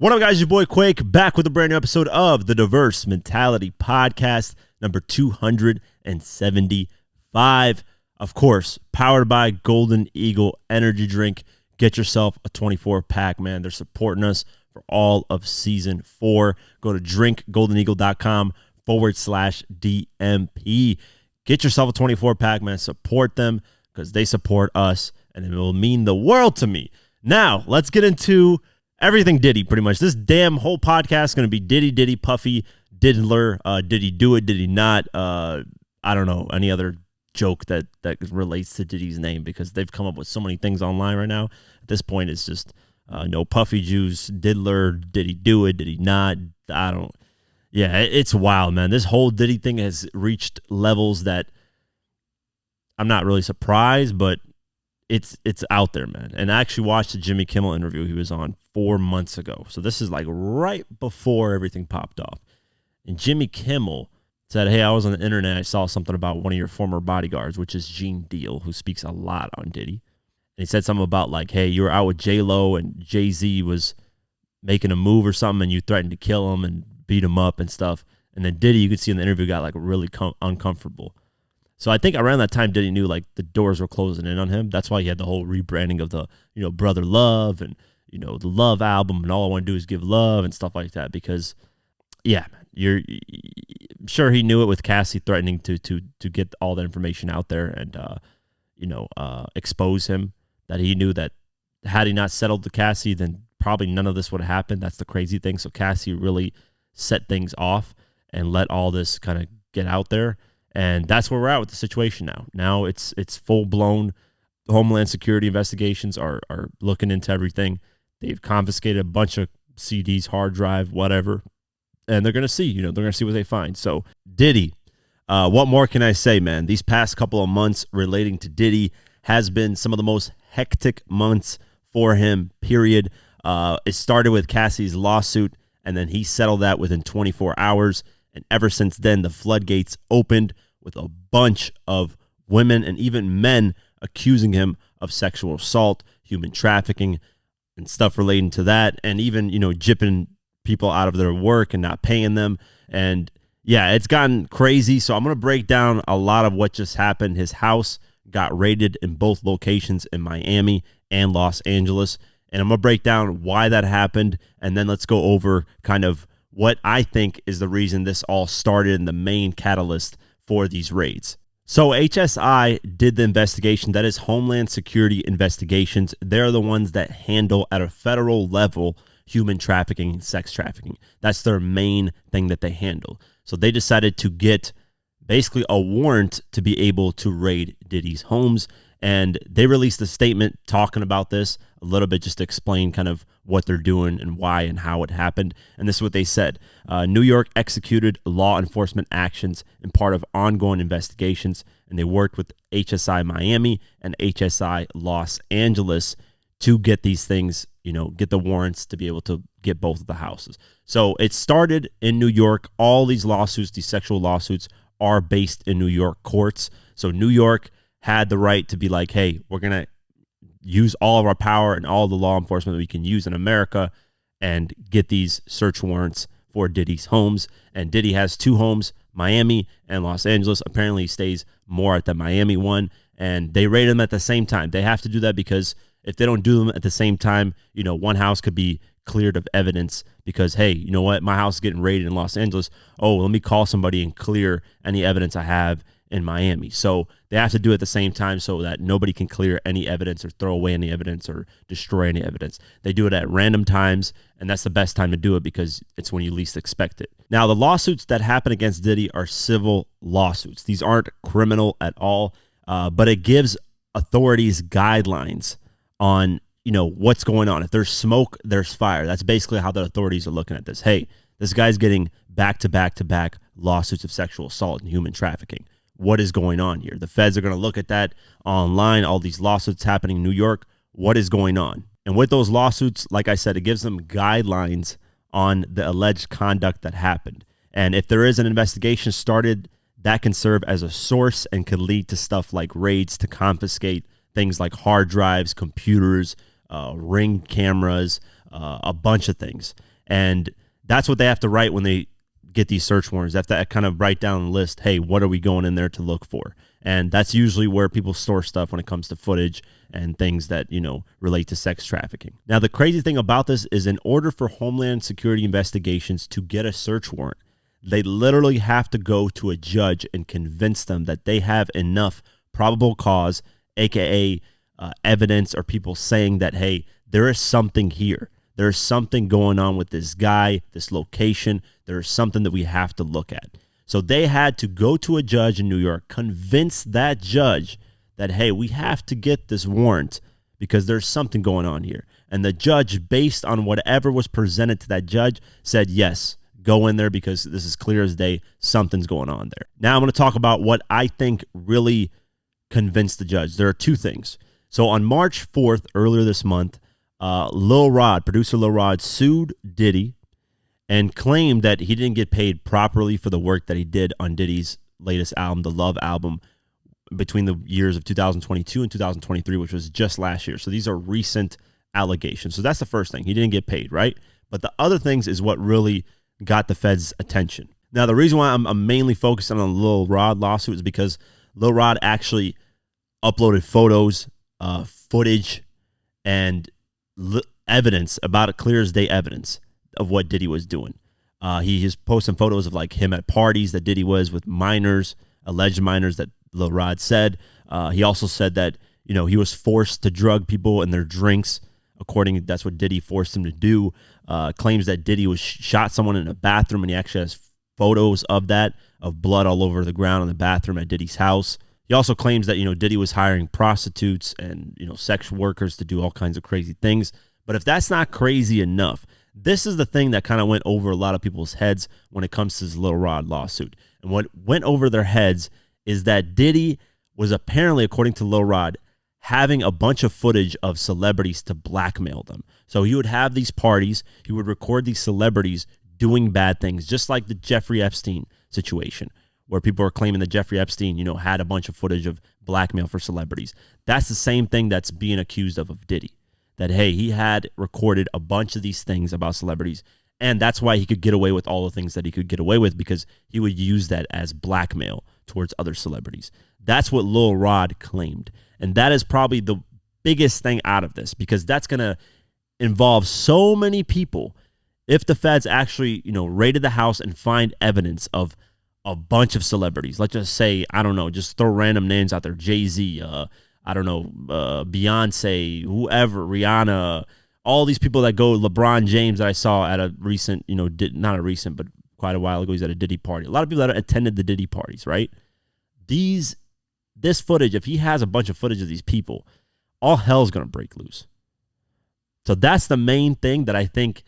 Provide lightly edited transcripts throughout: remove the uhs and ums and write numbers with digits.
What up, guys? Your boy Quake back with a brand new episode of the Diverse Mentality Podcast, number 275. Of course, powered by Golden Eagle Energy Drink. Get yourself a 24-pack, man. They're supporting us for all of Season 4. Go to drinkgoldeneagle.com/DMP. Get yourself a 24-pack, man. Support them because they support us, and it will mean the world to me. Now, let's get into everything Diddy, pretty much. This damn whole podcast is going to be Diddy, Puffy, Diddler. Did he do it? Did he not? I don't know. Any other joke that relates to Diddy's name, because they've come up with so many things online right now. At this point, it's just no Puffy juice, Diddler. Did he do it? Did he not? I don't. Yeah, it's wild, man. This whole Diddy thing has reached levels that I'm not really surprised, but it's out there, man. And I actually watched the Jimmy Kimmel interview he was on 4 months ago. So this is like right before everything popped off. And Jimmy Kimmel said, hey, I was on the internet. I saw something about one of your former bodyguards, which is Gene Deal, who speaks a lot on Diddy. And he said something about like, hey, you were out with J-Lo and Jay-Z was making a move or something and you threatened to kill him and beat him up and stuff. And then Diddy, you could see in the interview, got like really uncomfortable. So I think around that time, Diddy knew like the doors were closing in on him. That's why he had the whole rebranding of the, Brother Love and, the Love album, and all I want to do is give love and stuff like that. Because, yeah, man, I'm sure he knew it with Cassie threatening to get all the information out there and, expose him. That he knew that had he not settled the Cassie, then probably none of this would have happened. That's the crazy thing. So Cassie really set things off and let all this kind of get out there. And that's where we're at with the situation now. Now it's full-blown Homeland Security investigations are looking into everything. They've confiscated a bunch of CDs, hard drive, whatever. And they're going to see, they're going to see what they find. So Diddy, what more can I say, man? These past couple of months relating to Diddy has been some of the most hectic months for him, period. It started with Cassie's lawsuit, and then he settled that within 24 hours. And ever since then, the floodgates opened with a bunch of women and even men accusing him of sexual assault, human trafficking, and stuff relating to that. And even, gypping people out of their work and not paying them. And yeah, it's gotten crazy. So I'm going to break down a lot of what just happened. His house got raided in both locations in Miami and Los Angeles. And I'm going to break down why that happened. And then let's go over kind of what I think is the reason this all started and the main catalyst for these raids. So HSI did the investigation. That is Homeland Security Investigations. They're the ones that handle at a federal level human trafficking, sex trafficking. That's their main thing that they handle. So they decided to get basically a warrant to be able to raid Diddy's homes. And they released a statement talking about this a little bit, just to explain kind of what they're doing and why and how it happened. And this is what they said. New York executed law enforcement actions in part of ongoing investigations, and they worked with HSI Miami and HSI Los Angeles to get these things, get the warrants to be able to get both of the houses. So it started in New York. All these lawsuits, these sexual lawsuits, are based in New York courts. So New York had the right to be like, hey, we're going to use all of our power and all the law enforcement that we can use in America and get these search warrants for Diddy's homes. And Diddy has two homes, Miami and Los Angeles. Apparently he stays more at the Miami one, and they raid them at the same time. They have to do that because if they don't do them at the same time, one house could be cleared of evidence because, hey, you know what? My house is getting raided in Los Angeles. Oh, let me call somebody and clear any evidence I have in Miami. So they have to do it at the same time so that nobody can clear any evidence or throw away any evidence or destroy any evidence. They do it at random times, and that's the best time to do it because it's when you least expect it. Now, the lawsuits that happen against Diddy are civil lawsuits. These aren't criminal at all, but it gives authorities guidelines on, what's going on. If there's smoke, there's fire. That's basically how the authorities are looking at this. Hey, this guy's getting back-to-back-to-back lawsuits of sexual assault and human trafficking. What is going on here? The feds are going to look at that online, all these lawsuits happening in New York. What is going on? And with those lawsuits, like I said, it gives them guidelines on the alleged conduct that happened. And if there is an investigation started, that can serve as a source and could lead to stuff like raids to confiscate things like hard drives, computers, Ring cameras, a bunch of things. And that's what they have to write when they get these search warrants. They have to kind of write down a list, hey, what are we going in there to look for? And that's usually where people store stuff when it comes to footage and things that, relate to sex trafficking. Now, the crazy thing about this is in order for Homeland Security investigations to get a search warrant, they literally have to go to a judge and convince them that they have enough probable cause, aka evidence or people saying that, hey, there is something here. There's something going on with this guy, this location. There's something that we have to look at. So they had to go to a judge in New York, convince that judge that, hey, we have to get this warrant because there's something going on here. And the judge, based on whatever was presented to that judge, said, yes, go in there because this is clear as day. Something's going on there. Now I'm going to talk about what I think really convinced the judge. There are two things. So on March 4th, earlier this month, producer Lil Rod sued Diddy and claimed that he didn't get paid properly for the work that he did on Diddy's latest album, the Love album, between the years of 2022 and 2023, which was just last year. So these are recent allegations. So that's the first thing. He didn't get paid, right? But the other things is what really got the feds' attention. Now, the reason why I'm mainly focused on the Lil Rod lawsuit is because Lil Rod actually uploaded photos, footage, and evidence about it, clear as day evidence of what Diddy was doing. He is posting photos of like him at parties that Diddy was with minors, alleged minors that Lil Rod said. He also said that, he was forced to drug people in their drinks. That's what Diddy forced him to do. Claims that Diddy was shot someone in a bathroom, and he actually has photos of that, of blood all over the ground in the bathroom at Diddy's house. He also claims that, Diddy was hiring prostitutes and, sex workers to do all kinds of crazy things. But if that's not crazy enough, this is the thing that kind of went over a lot of people's heads when it comes to this Lil Rod lawsuit. And what went over their heads is that Diddy was apparently, according to Lil Rod, having a bunch of footage of celebrities to blackmail them. So he would have these parties, he would record these celebrities doing bad things, just like the Jeffrey Epstein situation, where people are claiming that Jeffrey Epstein, had a bunch of footage of blackmail for celebrities. That's the same thing that's being accused of Diddy. That, hey, he had recorded a bunch of these things about celebrities, and that's why he could get away with all the things that he could get away with, because he would use that as blackmail towards other celebrities. That's what Lil Rod claimed, and that is probably the biggest thing out of this, because that's going to involve so many people if the feds actually, raided the house and find evidence of a bunch of celebrities. Let's just say, I don't know, just throw random names out there, Jay-Z, Beyonce, whoever, Rihanna, all these people that go, LeBron James that I saw at a recent, not a recent, but quite a while ago, he's at a Diddy party. A lot of people that attended the Diddy parties, right? This footage, if he has a bunch of footage of these people, all hell's going to break loose. So that's the main thing that I think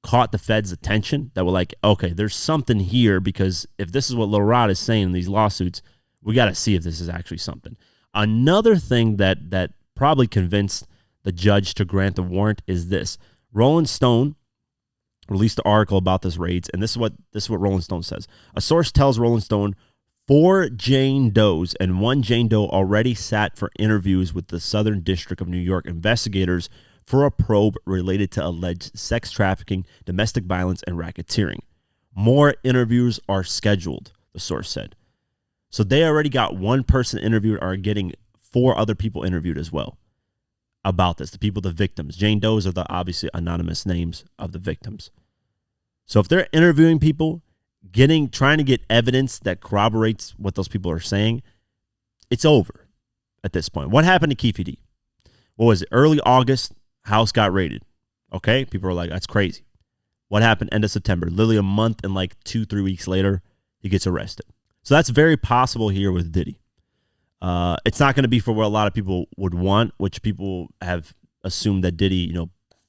caught the feds' attention, that were like, okay, there's something here, because if this is what Lil Rod is saying in these lawsuits, we got to see if this is actually something. Another thing that probably convinced the judge to grant the warrant is this. Rolling Stone released an article about this raids, and this is what Rolling Stone says. A source tells Rolling Stone 4 Jane Does and 1 Jane Doe already sat for interviews with the Southern District of New York investigators for a probe related to alleged sex trafficking, domestic violence, and racketeering. More interviews are scheduled, the source said. So they already got one person interviewed, are getting 4 other people interviewed as well about this, the victims. Jane Does are the obviously anonymous names of the victims. So if they're interviewing people, trying to get evidence that corroborates what those people are saying, it's over at this point. What happened to Keefe D? What was it? Early August, house got raided. Okay? People are like, that's crazy. What happened end of September? Literally a month and like 2-3 weeks later, he gets arrested. So that's very possible here with Diddy. It's not going to be for what a lot of people would want, which people have assumed that Diddy,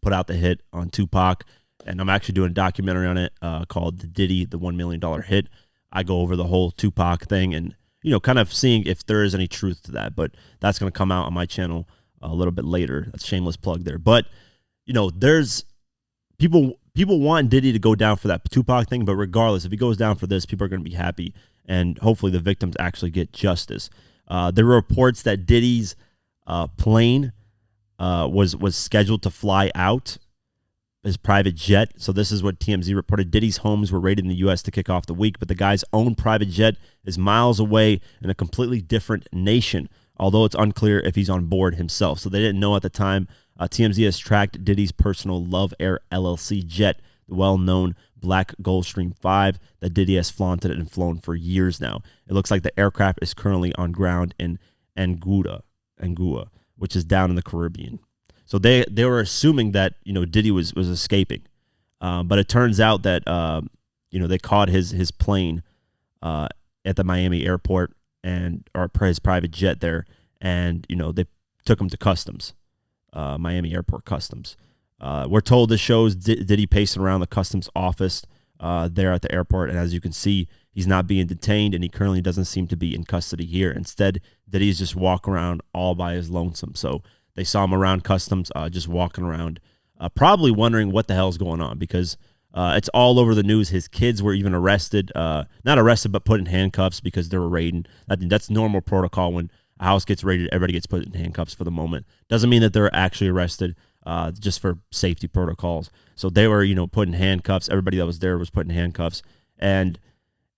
put out the hit on Tupac. And I'm actually doing a documentary on it called The Diddy, the $1 million hit. I go over the whole Tupac thing and, kind of seeing if there is any truth to that. But that's going to come out on my channel a little bit later. That's a shameless plug there. But, there's people want Diddy to go down for that Tupac thing. But regardless, if he goes down for this, people are going to be happy. And hopefully the victims actually get justice. There were reports that Diddy's plane was scheduled to fly out his private jet. So this is what TMZ reported. Diddy's homes were raided in the U.S. to kick off the week, but the guy's own private jet is miles away in a completely different nation, although it's unclear if he's on board himself. So they didn't know at the time. TMZ has tracked Diddy's personal Love Air LLC jet, the well-known Black Gulfstream 5 that Diddy has flaunted and flown for years now. It looks like the aircraft is currently on ground in Anguilla, which is down in the Caribbean. So they were assuming that Diddy was escaping, but it turns out that they caught his plane at the Miami airport or his private jet there, and they took him to customs, Miami Airport Customs. We're told this shows Diddy pacing around the customs office there at the airport, and as you can see, he's not being detained, and he currently doesn't seem to be in custody here. Instead, Diddy's just walking around all by his lonesome. So they saw him around customs, just walking around, probably wondering what the hell's going on, because it's all over the news. His kids were even arrested, not arrested, but put in handcuffs because they were raiding. I think that's normal protocol. When a house gets raided, everybody gets put in handcuffs for the moment. Doesn't mean that they're actually arrested, just for safety protocols. So they were, put in handcuffs. Everybody that was there was put in handcuffs. And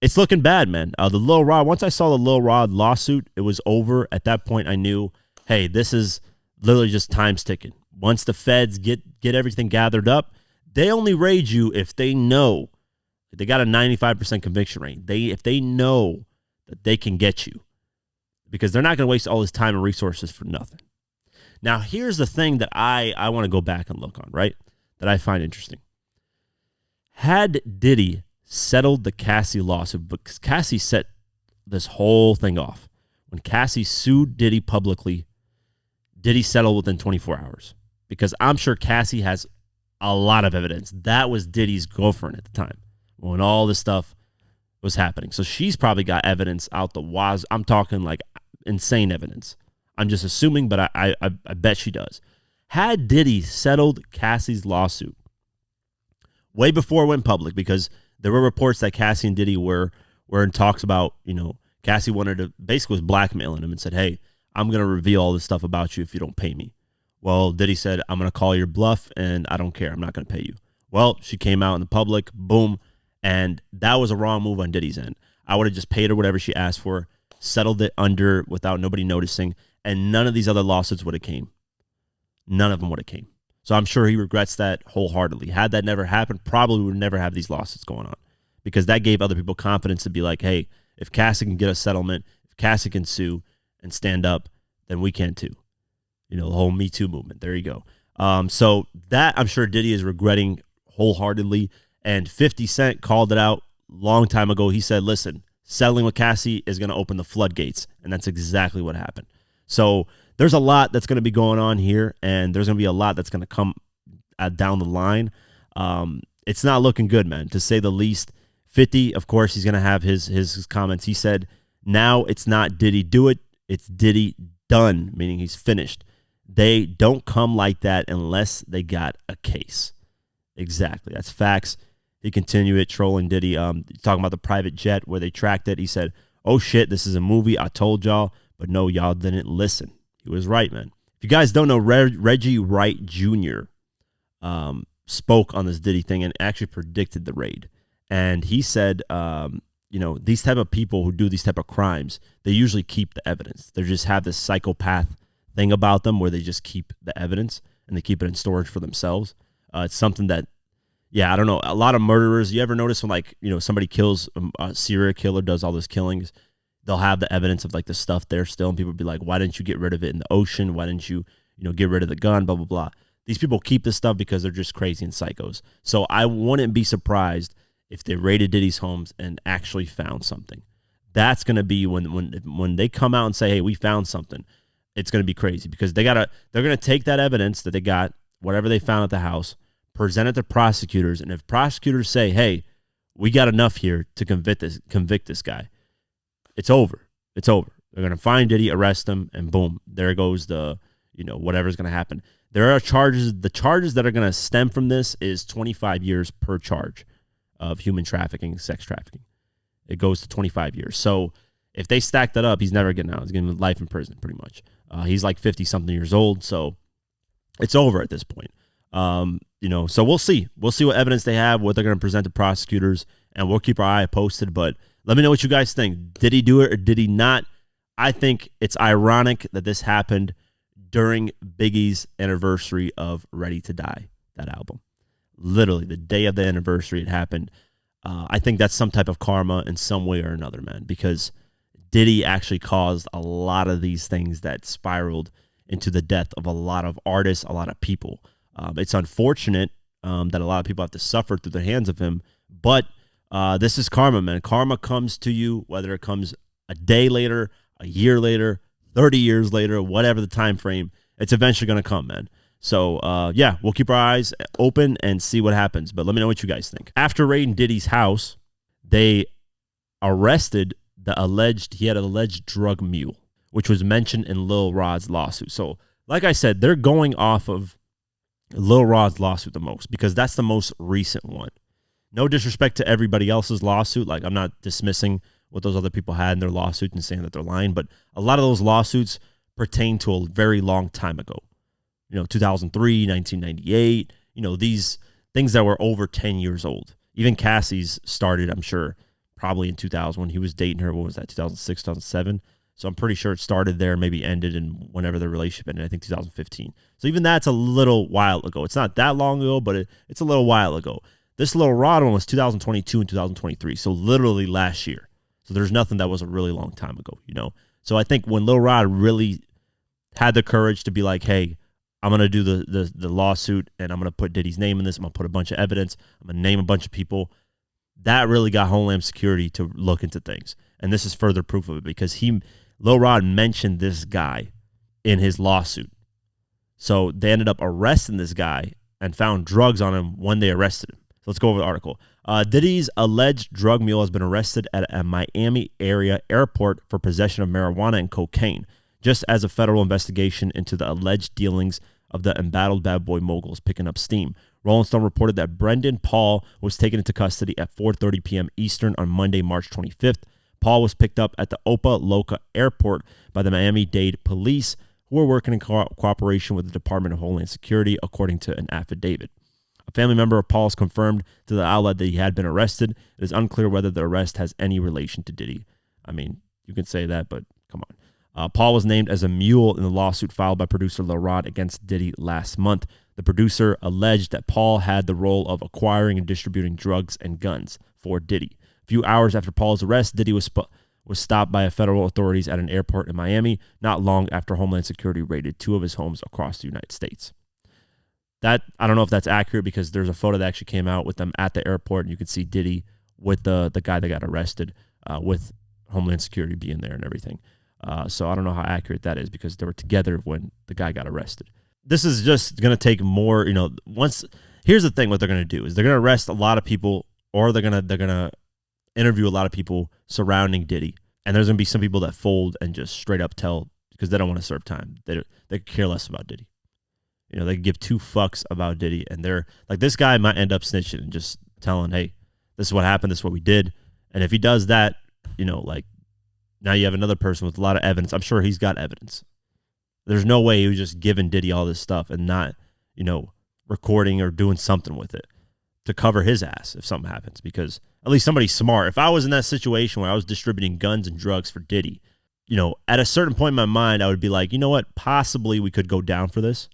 it's looking bad, man. The Lil Rod, once I saw the Lil Rod lawsuit, it was over. At that point, I knew, hey, this is literally just time's ticking. Once the feds get everything gathered up, they only raid you if they know they got a 95% conviction rate. If they know that they can get you, because they're not going to waste all this time and resources for nothing. Now, here's the thing that I want to go back and look on, right, that I find interesting. Had Diddy settled the Cassie lawsuit, because Cassie set this whole thing off. When Cassie sued Diddy publicly, Diddy settled within 24 hours, because I'm sure Cassie has a lot of evidence. That was Diddy's girlfriend at the time when all this stuff was happening. So she's probably got evidence out the wazoo. I'm talking like insane evidence. I'm just assuming, but I bet she does. Had Diddy settled Cassie's lawsuit way before it went public, because there were reports that Cassie and Diddy were in talks about, Cassie wanted to, basically was blackmailing him and said, hey, I'm going to reveal all this stuff about you if you don't pay me. Well, Diddy said, I'm going to call your bluff and I don't care. I'm not going to pay you. Well, she came out in the public, boom, and that was a wrong move on Diddy's end. I would have just paid her whatever she asked for, settled it under without nobody noticing, and none of these other lawsuits would have came. None of them would have came. So I'm sure he regrets that wholeheartedly. Had that never happened, probably would never have these lawsuits going on, because that gave other people confidence to be like, hey, if Cassie can get a settlement, if Cassie can sue and stand up, then we can too. The whole Me Too movement. There you go. So that I'm sure Diddy is regretting wholeheartedly. And 50 Cent called it out long time ago. He said, listen, settling with Cassie is going to open the floodgates. And that's exactly what happened. So there's a lot that's going to be going on here, and there's going to be a lot that's going to come down the line. It's not looking good, man, to say the least. 50, of course, he's going to have his comments. He said, now it's not Diddy do it, it's Diddy done, meaning he's finished. They don't come like that unless they got a case. Exactly. That's facts. He continued it, trolling Diddy, talking about the private jet where they tracked it. He said, oh, shit, this is a movie. I told y'all, but no, y'all didn't listen. He was right, man. If you guys don't know, Reggie Wright Jr. Spoke on this Diddy thing and actually predicted the raid. And he said, these type of people who do these type of crimes, they usually keep the evidence. They just have this psychopath thing about them where they just keep the evidence and they keep it in storage for themselves. It's something that, I don't know. A lot of murderers, you ever notice when somebody kills, a serial killer does all this killings, they'll have the evidence of the stuff there still, and people be like, why didn't you get rid of it in the ocean? Why didn't you, get rid of the gun, blah, blah, blah. These people keep this stuff because they're just crazy and psychos. So I wouldn't be surprised if they raided Diddy's homes and actually found something. That's going to be when they come out and say, hey, we found something. It's going to be crazy, because they're going to take that evidence that they got, whatever they found at the house, present it to prosecutors, and if prosecutors say, hey, we got enough here to convict this guy, it's over. It's over. They're going to find Diddy, arrest him, and boom, there goes the, whatever's going to happen. There are charges. The charges that are going to stem from this is 25 years per charge of human trafficking, sex trafficking. It goes to 25 years. So if they stack that up, he's never getting out. He's getting life in prison, pretty much. He's like 50-something years old, so it's over at this point. So we'll see. We'll see what evidence they have, what they're going to present to prosecutors, and we'll keep our eye posted. But let me know what you guys think. Did he do it or did he not? I think it's ironic that this happened during Biggie's anniversary of Ready to Die, that album. Literally, the day of the anniversary it happened. I think that's some type of karma in some way or another, man, because Diddy actually caused a lot of these things that spiraled into the death of a lot of artists, a lot of people. It's unfortunate that a lot of people have to suffer through the hands of him, but this is karma, man. Karma comes to you, whether it comes a day later, a year later, 30 years later, whatever the time frame, it's eventually going to come, man. So, we'll keep our eyes open and see what happens. But let me know what you guys think. After raiding Diddy's house, they arrested he had an alleged drug mule, which was mentioned in Lil Rod's lawsuit. So, like I said, they're going off of Lil Rod's lawsuit the most because that's the most recent one. No disrespect to everybody else's lawsuit. Like, I'm not dismissing what those other people had in their lawsuit and saying that they're lying, but a lot of those lawsuits pertain to a very long time ago. 2003, 1998, these things that were over 10 years old. Even Cassie's started, I'm sure, probably in 2000 when he was dating her. What was that, 2006, 2007? So I'm pretty sure it started there, maybe ended in whenever the relationship ended, I think 2015. So even that's a little while ago. It's not that long ago, but it's a little while ago. This Lil Rod one was 2022 and 2023, so literally last year. So there's nothing that was a really long time ago, So I think when Lil Rod really had the courage to be like, hey, I'm going to do the lawsuit and I'm going to put Diddy's name in this. I'm going to put a bunch of evidence. I'm going to name a bunch of people. That really got Homeland Security to look into things. And this is further proof of it because Lil Rod mentioned this guy in his lawsuit. So they ended up arresting this guy and found drugs on him when they arrested him. So let's go over the article. Diddy's alleged drug mule has been arrested at a Miami area airport for possession of marijuana and cocaine, just as a federal investigation into the alleged dealings of the embattled bad boy moguls picking up steam. Rolling Stone reported that Brendan Paul was taken into custody at 4:30 p.m. Eastern on Monday, March 25th. Paul was picked up at the Opa Loca Airport by the Miami-Dade police, who were working in cooperation with the Department of Homeland Security, according to an affidavit. A family member of Paul's confirmed to the outlet that he had been arrested. It is unclear whether the arrest has any relation to Diddy. I mean, you can say that, but come on. Paul was named as a mule in the lawsuit filed by producer Lil Rod against Diddy last month. The producer alleged that Paul had the role of acquiring and distributing drugs and guns for Diddy. A few hours after Paul's arrest, Diddy was stopped by federal authorities at an airport in Miami, not long after Homeland Security raided two of his homes across the United States. That, I don't know if that's accurate because there's a photo that actually came out with them at the airport, and you can see Diddy with the guy that got arrested, with Homeland Security being there and everything. So I don't know how accurate that is because they were together when the guy got arrested. This is just going to take more, here's the thing, what they're going to do is they're going to arrest a lot of people, or they're going to interview a lot of people surrounding Diddy. And there's going to be some people that fold and just straight up tell because they don't want to serve time. They care less about Diddy. They give two fucks about Diddy, and they're like, this guy might end up snitching and just telling, hey, this is what happened, this is what we did. And if he does that, now you have another person with a lot of evidence. I'm sure he's got evidence. There's no way he was just giving Diddy all this stuff and not, recording or doing something with it to cover his ass if something happens, because at least somebody's smart. If I was in that situation where I was distributing guns and drugs for Diddy, at a certain point in my mind, I would be like, you know what? Possibly we could go down for this.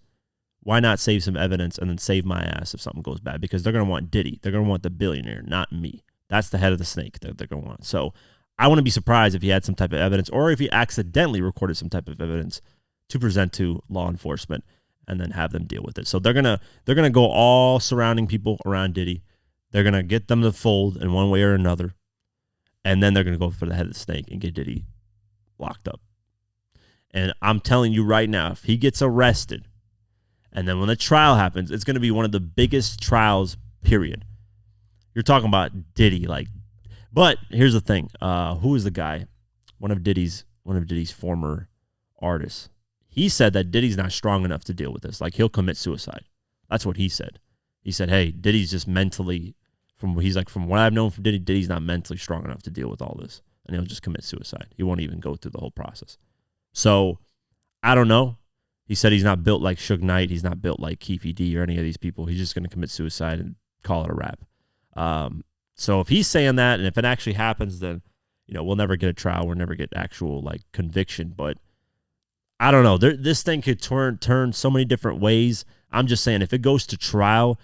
Why not save some evidence and then save my ass if something goes bad? Because they're going to want Diddy. They're going to want the billionaire, not me. That's the head of the snake that they're going to want. So I wouldn't be surprised if he had some type of evidence, or if he accidentally recorded some type of evidence to present to law enforcement and then have them deal with it. So they're gonna go all surrounding people around Diddy. They're gonna get them to fold in one way or another, and then they're gonna go for the head of the snake and get Diddy locked up. And I'm telling you right now, if he gets arrested, and then when the trial happens, it's gonna be one of the biggest trials, period. You're talking about Diddy, but here's the thing. Who is the guy? One of Diddy's former artists. He said that Diddy's not strong enough to deal with this. He'll commit suicide. That's what he said. He said, hey, Diddy's just mentally, from what I've known from Diddy, Diddy's not mentally strong enough to deal with all this. And he'll just commit suicide. He won't even go through the whole process. So, I don't know. He said he's not built like Suge Knight. He's not built like Keefy D or any of these people. He's just going to commit suicide and call it a wrap. So if he's saying that, and if it actually happens, then, we'll never get a trial. We'll never get actual like conviction. But I don't know. This thing could turn so many different ways. I'm just saying, if it goes to trial,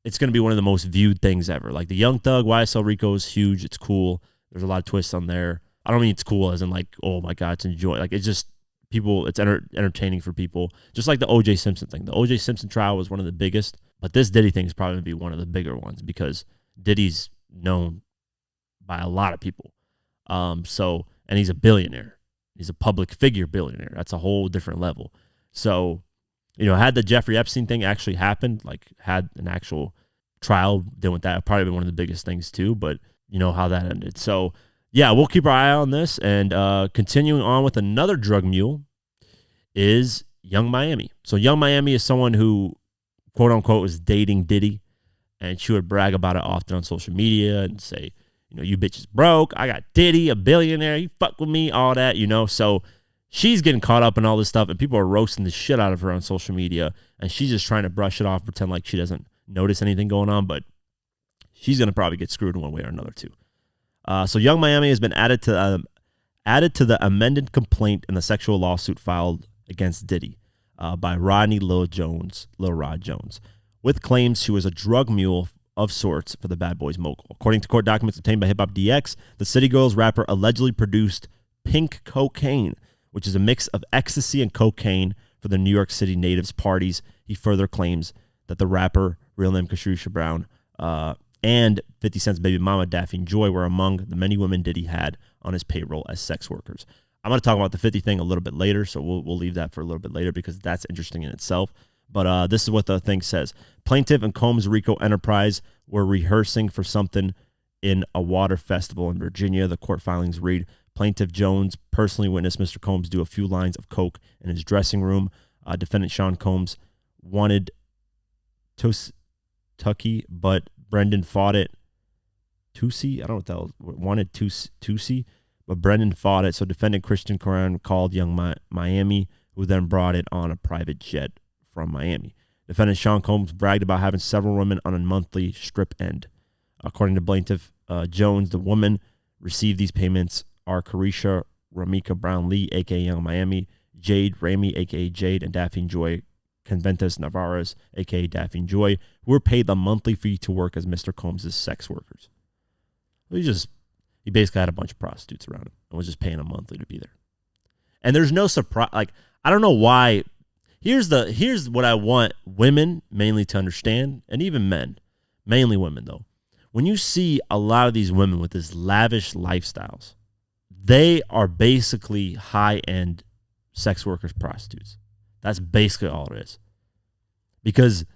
it's going to be one of the most viewed things ever. Like the Young Thug, YSL Rico is huge. It's cool. There's a lot of twists on there. I don't mean it's cool as in like, oh my God, it's enjoy. Like it's just people, it's entertaining for people. Just like the O.J. Simpson thing. The O.J. Simpson trial was one of the biggest, but this Diddy thing is probably going to be one of the bigger ones because Diddy's known by a lot of people. And he's a billionaire. He's a public figure billionaire. That's a whole different level. So, had the Jeffrey Epstein thing actually happened, like had an actual trial dealing with that, it'd probably been one of the biggest things too, but you know how that ended. So, yeah, we'll keep our eye on this. And continuing on with another drug mule is Young Miami. So Young Miami is someone who, quote unquote, was dating Diddy, and she would brag about it often on social media and say, you bitches broke. I got Diddy, a billionaire. You fuck with me, all that, So she's getting caught up in all this stuff, and people are roasting the shit out of her on social media, and she's just trying to brush it off, pretend like she doesn't notice anything going on, but she's going to probably get screwed in one way or another too. So Young Miami has been added to the amended complaint in the sexual lawsuit filed against Diddy by Rodney Lil Rod Jones, with claims she was a drug mule of sorts for the Bad Boys mogul. According to court documents obtained by Hip Hop DX, the City Girls rapper allegedly produced pink cocaine, which is a mix of ecstasy and cocaine, for the New York City natives' parties. He further claims that the rapper, real name Kashrusha Brown, and 50 Cent's baby mama, Daphne Joy, were among the many women Diddy had on his payroll as sex workers. I'm going to talk about the 50 thing a little bit later, so we'll leave that for a little bit later because that's interesting in itself. But this is what the thing says. Plaintiff and Combs Rico Enterprise were rehearsing for something in a water festival in Virginia. The court filings read, Plaintiff Jones personally witnessed Mr. Combs do a few lines of coke in his dressing room. Defendant Sean Combs wanted Tucky, but Brendan fought it. Tusi? I don't know what that was. Wanted Tusi, but Brendan fought it. So defendant Christian Coran called Young Miami, who then brought it on a private jet from Miami. Defendant Sean Combs bragged about having several women on a monthly strip end. According to plaintiff Jones, the women received these payments are Carisha Ramika Brown Lee, a.k.a. Young Miami, Jade Ramey, a.k.a. Jade, and Daphne Joy Conventus Navarez, a.k.a. Daphne Joy, who were paid the monthly fee to work as Mr. Combs' sex workers. He basically had a bunch of prostitutes around him and was just paying them monthly to be there. And there's no surprise. Like, I don't know why. Here's what I want women mainly to understand, and even men, mainly women though. When you see a lot of these women with this lavish lifestyles, they are basically high-end sex workers, prostitutes. That's basically all it is. Because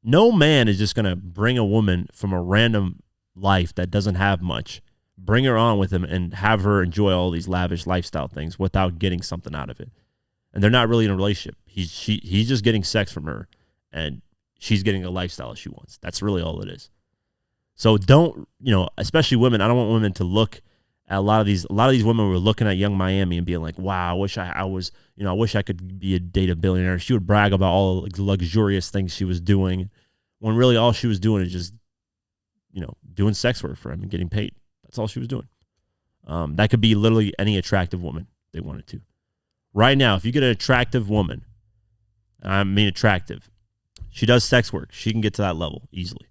no man is just going to bring a woman from a random life that doesn't have much, bring her on with him and have her enjoy all these lavish lifestyle things without getting something out of it. And they're not really in a relationship. He's just getting sex from her, and she's getting a lifestyle she wants. That's really all it is. So don't, especially women, I don't want women to look at a lot of these women were looking at Young Miami and being like, wow, I wish I wish I could date a billionaire. She would brag about all the luxurious things she was doing, when really all she was doing is just, doing sex work for him and getting paid. That's all she was doing. That could be literally any attractive woman they wanted to. Right now, if you get an attractive woman, I mean attractive, she does sex work, she can get to that level easily.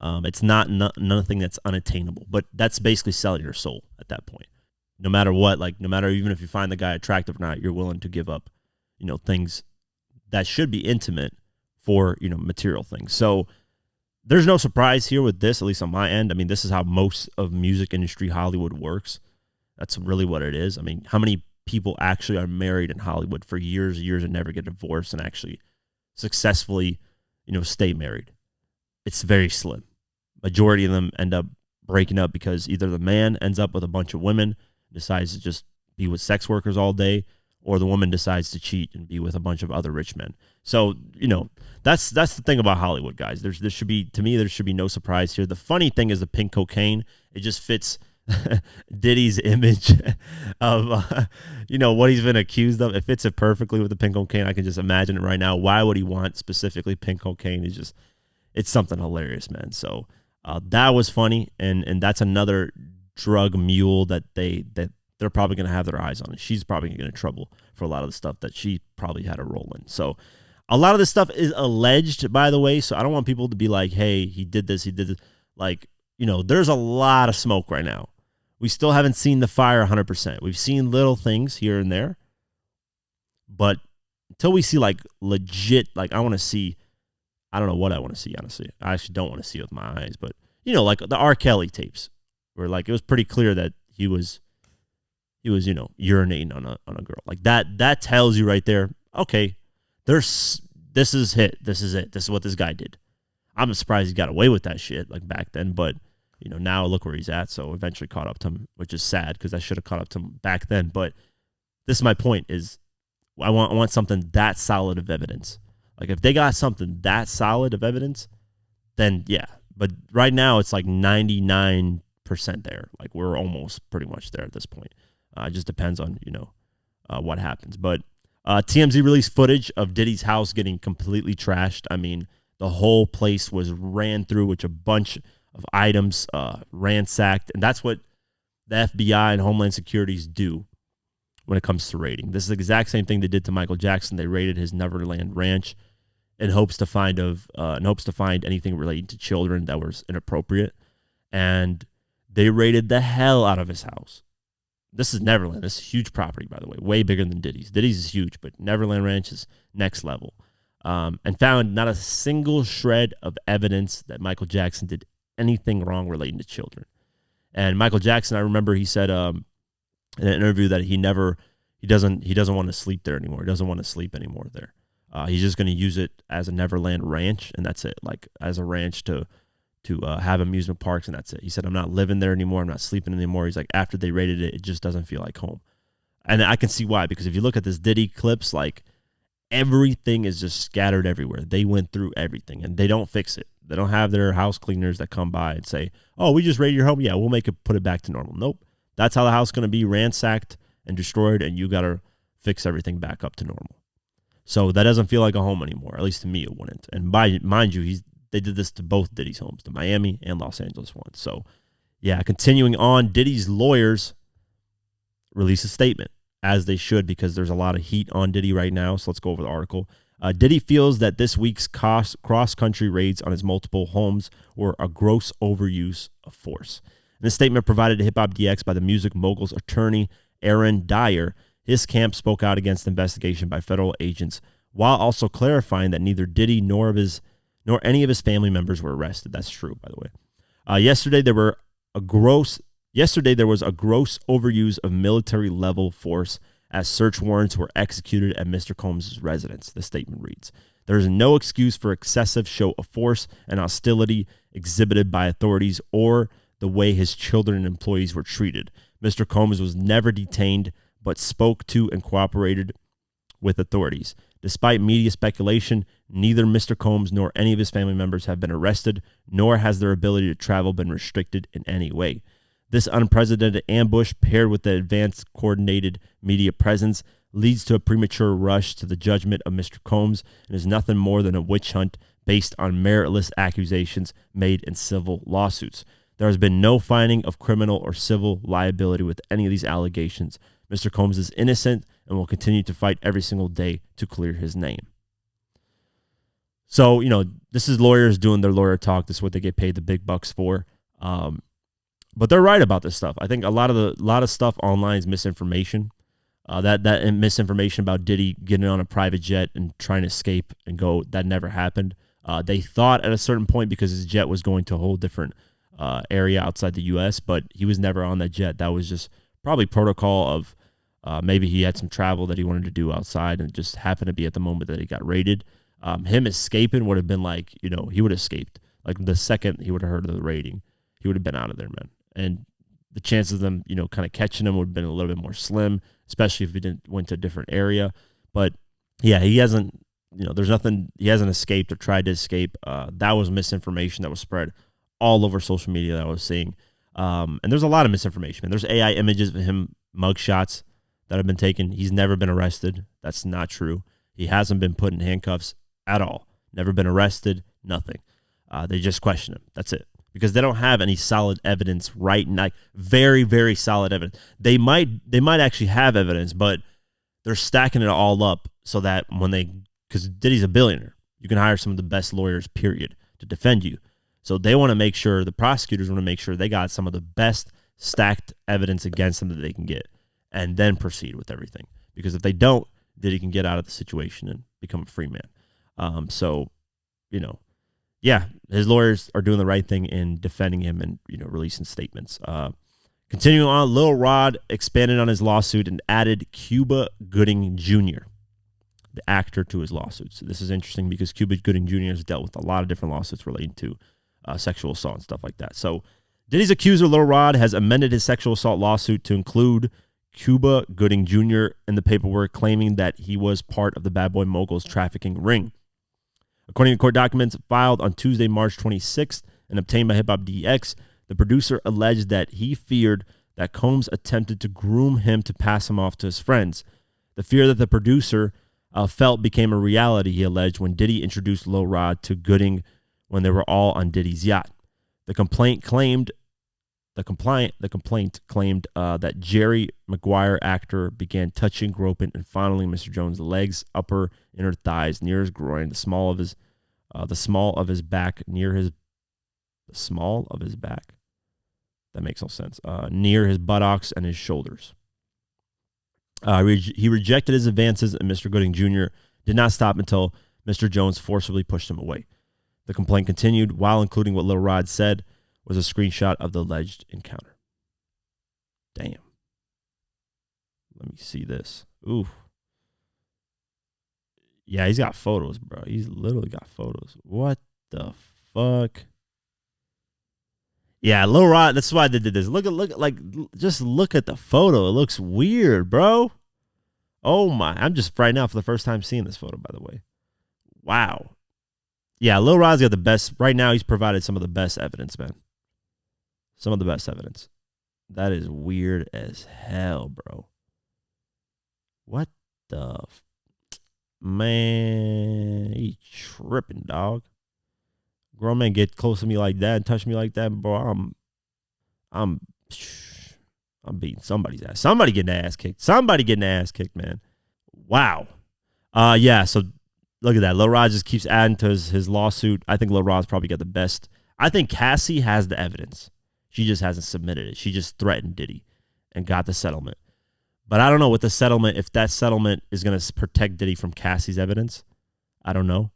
It's not nothing that's unattainable, but that's basically selling your soul at that point. No matter what, no matter even if you find the guy attractive or not, you're willing to give up, things that should be intimate for, material things. So there's no surprise here with this, at least on my end. I mean, this is how most of music industry Hollywood works. That's really what it is. I mean, how many people actually are married in Hollywood for years and never get divorced and actually successfully, stay married? It's very slim. Majority of them end up breaking up because either the man ends up with a bunch of women, decides to just be with sex workers all day, or the woman decides to cheat and be with a bunch of other rich men. So, that's the thing about Hollywood, guys. There should be no surprise here. The funny thing is the pink cocaine. It just fits Diddy's image of what he's been accused of. It fits it perfectly with the pink cocaine. I can just imagine it right now. Why would he want specifically pink cocaine? It's something hilarious, man. So that was funny, and that's another drug mule that they're probably going to have their eyes on. And she's probably going to get in trouble for a lot of the stuff that she probably had a role in. So a lot of this stuff is alleged, by the way. So I don't want people to be like, hey, he did this, he did this. Like, there's a lot of smoke right now. We still haven't seen the fire 100%. We've seen little things here and there. But until we see like legit, like I want to see, I don't know what I want to see, honestly. I actually don't want to see it with my eyes. But, like the R. Kelly tapes where like it was pretty clear that he was urinating on a girl. Like that tells you right there, okay, this is it. This is what this guy did. I'm surprised he got away with that shit like back then, but now look where he's at. So eventually caught up to him, which is sad because I should have caught up to him back then. But this is my point: is I want something that solid of evidence. Like if they got something that solid of evidence, then yeah. But right now it's like 99% there. Like we're almost pretty much there at this point. It just depends on what happens. But TMZ released footage of Diddy's house getting completely trashed. I mean, the whole place was ran through with a bunch of items, ransacked. And that's what the FBI and Homeland Securities do when it comes to raiding. This is the exact same thing they did to Michael Jackson. They raided his Neverland Ranch in hopes to find anything relating to children that was inappropriate. And they raided the hell out of his house. This is Neverland. This is a huge property, by the way, way bigger than Diddy's. Diddy's is huge, but Neverland Ranch is next level. And found not a single shred of evidence that Michael Jackson did anything wrong relating to children. And Michael Jackson, I remember he said in an interview that he doesn't want to sleep there anymore. He doesn't want to sleep anymore there. He's just going to use it as a Neverland Ranch, and that's it. Like as a ranch to have amusement parks, and that's it. He said, I'm not living there anymore. I'm not sleeping anymore. He's like, after they raided it, it just doesn't feel like home. And I can see why, because if you look at this Diddy clips, like everything is just scattered everywhere. They went through everything, and they don't fix it. They don't have their house cleaners that come by and say, oh, we just raided your home. Yeah, we'll put it back to normal. Nope. That's how the house is going to be ransacked and destroyed, and you got to fix everything back up to normal. So that doesn't feel like a home anymore. At least to me, it wouldn't. And mind you, they did this to both Diddy's homes, the Miami and Los Angeles ones. So, yeah, continuing on, Diddy's lawyers release a statement, as they should, because there's a lot of heat on Diddy right now. So let's go over the article. Diddy feels that this week's cross-country raids on his multiple homes were a gross overuse of force. In a statement provided to Hip Hop DX by the music mogul's attorney, Aaron Dyer, his camp spoke out against the investigation by federal agents, while also clarifying that neither Diddy nor any of his family members were arrested. That's true, by the way. Yesterday there was a gross overuse of military-level force as search warrants were executed at Mr. Combs' residence, the statement reads. There is no excuse for excessive show of force and hostility exhibited by authorities or the way his children and employees were treated. Mr. Combs was never detained, but spoke to and cooperated with authorities. Despite media speculation, neither Mr. Combs nor any of his family members have been arrested, nor has their ability to travel been restricted in any way. This unprecedented ambush, paired with the advanced coordinated media presence, leads to a premature rush to the judgment of Mr. Combs and is nothing more than a witch hunt based on meritless accusations made in civil lawsuits. There has been no finding of criminal or civil liability with any of these allegations. Mr. Combs is innocent and will continue to fight every single day to clear his name. So, this is lawyers doing their lawyer talk. This is what they get paid the big bucks for. But they're right about this stuff. I think a lot of stuff online is misinformation. That misinformation about Diddy getting on a private jet and trying to escape and go, that never happened. They thought at a certain point, because his jet was going to a whole different area outside the U.S., but he was never on that jet. That was just probably protocol of maybe he had some travel that he wanted to do outside and just happened to be at the moment that he got raided. Him escaping would have been like, he would have escaped. Like the second he would have heard of the raiding, he would have been out of there, man. And the chances of them, kind of catching him would have been a little bit more slim, especially if he went to a different area. But yeah, he hasn't, there's nothing, he hasn't escaped or tried to escape. That was misinformation that was spread all over social media that I was seeing. And there's a lot of misinformation. And there's AI images of him, mugshots that have been taken. He's never been arrested. That's not true. He hasn't been put in handcuffs at all. Never been arrested, nothing. They just question him. That's it. Because they don't have any solid evidence right now. Very, very solid evidence. They might actually have evidence, but they're stacking it all up so that because Diddy's a billionaire, you can hire some of the best lawyers, period, to defend you. So they want to make sure, the prosecutors want to make sure they got some of the best stacked evidence against them that they can get, and then proceed with everything. Because if they don't, Diddy can get out of the situation and become a free man. Yeah, his lawyers are doing the right thing in defending him and, releasing statements. Continuing on, Lil Rod expanded on his lawsuit and added Cuba Gooding Jr., the actor, to his lawsuit. So this is interesting because Cuba Gooding Jr. has dealt with a lot of different lawsuits relating to sexual assault and stuff like that. So Diddy's accuser, Lil Rod, has amended his sexual assault lawsuit to include Cuba Gooding Jr. in the paperwork, claiming that he was part of the Bad Boy Mogul's trafficking ring. According to court documents filed on Tuesday, March 26th, and obtained by Hip Hop DX, the producer alleged that he feared that Combs attempted to groom him to pass him off to his friends. The fear that the producer felt became a reality, he alleged, when Diddy introduced Lil Rod to Gooding when they were all on Diddy's yacht. The complaint claimed that Jerry Maguire, actor, began touching, groping, and fondling Mr. Jones' legs, upper inner thighs, near his groin, the small of his back, that makes no sense, near his buttocks and his shoulders. He rejected his advances, and Mr. Gooding Jr. did not stop until Mr. Jones forcibly pushed him away. The complaint continued, while including what Lil Rod said was a screenshot of the alleged encounter. Damn. Let me see this. Ooh. Yeah, he's got photos, bro. He's literally got photos. What the fuck? Yeah, Lil Rod, that's why they did this. Just look at the photo. It looks weird, bro. Oh my. I'm just right now for the first time seeing this photo, by the way. Wow. Yeah, Lil Rod's got the best. Right now, he's provided some of the best evidence, man. Some of the best evidence. That is weird as hell, bro. What the man? He tripping, dog. Grown man get close to me like that and touch me like that, bro. I'm beating somebody's ass. Somebody getting their ass kicked. Somebody getting their ass kicked, man. Wow. Yeah. So look at that. Lil Rod just keeps adding to his lawsuit. I think Lil Rod's probably got the best. I think Cassie has the evidence. She just hasn't submitted it. She just threatened Diddy and got the settlement. But I don't know with the settlement, if that settlement is going to protect Diddy from Cassie's evidence. I don't know.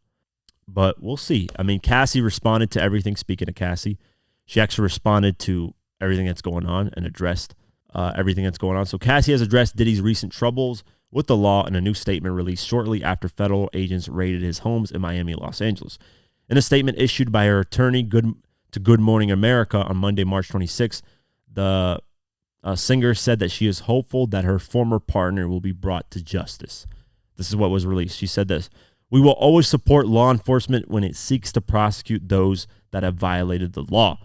But we'll see. I mean, Cassie responded to everything. Speaking of Cassie, she actually responded to everything that's going on and addressed everything that's going on. So Cassie has addressed Diddy's recent troubles with the law in a new statement released shortly after federal agents raided his homes in Miami and Los Angeles. In a statement issued by her attorney to Good Morning America on Monday, March 26th, the singer said that she is hopeful that her former partner will be brought to justice. This is what was released. She said this: "We will always support law enforcement when it seeks to prosecute those that have violated the law.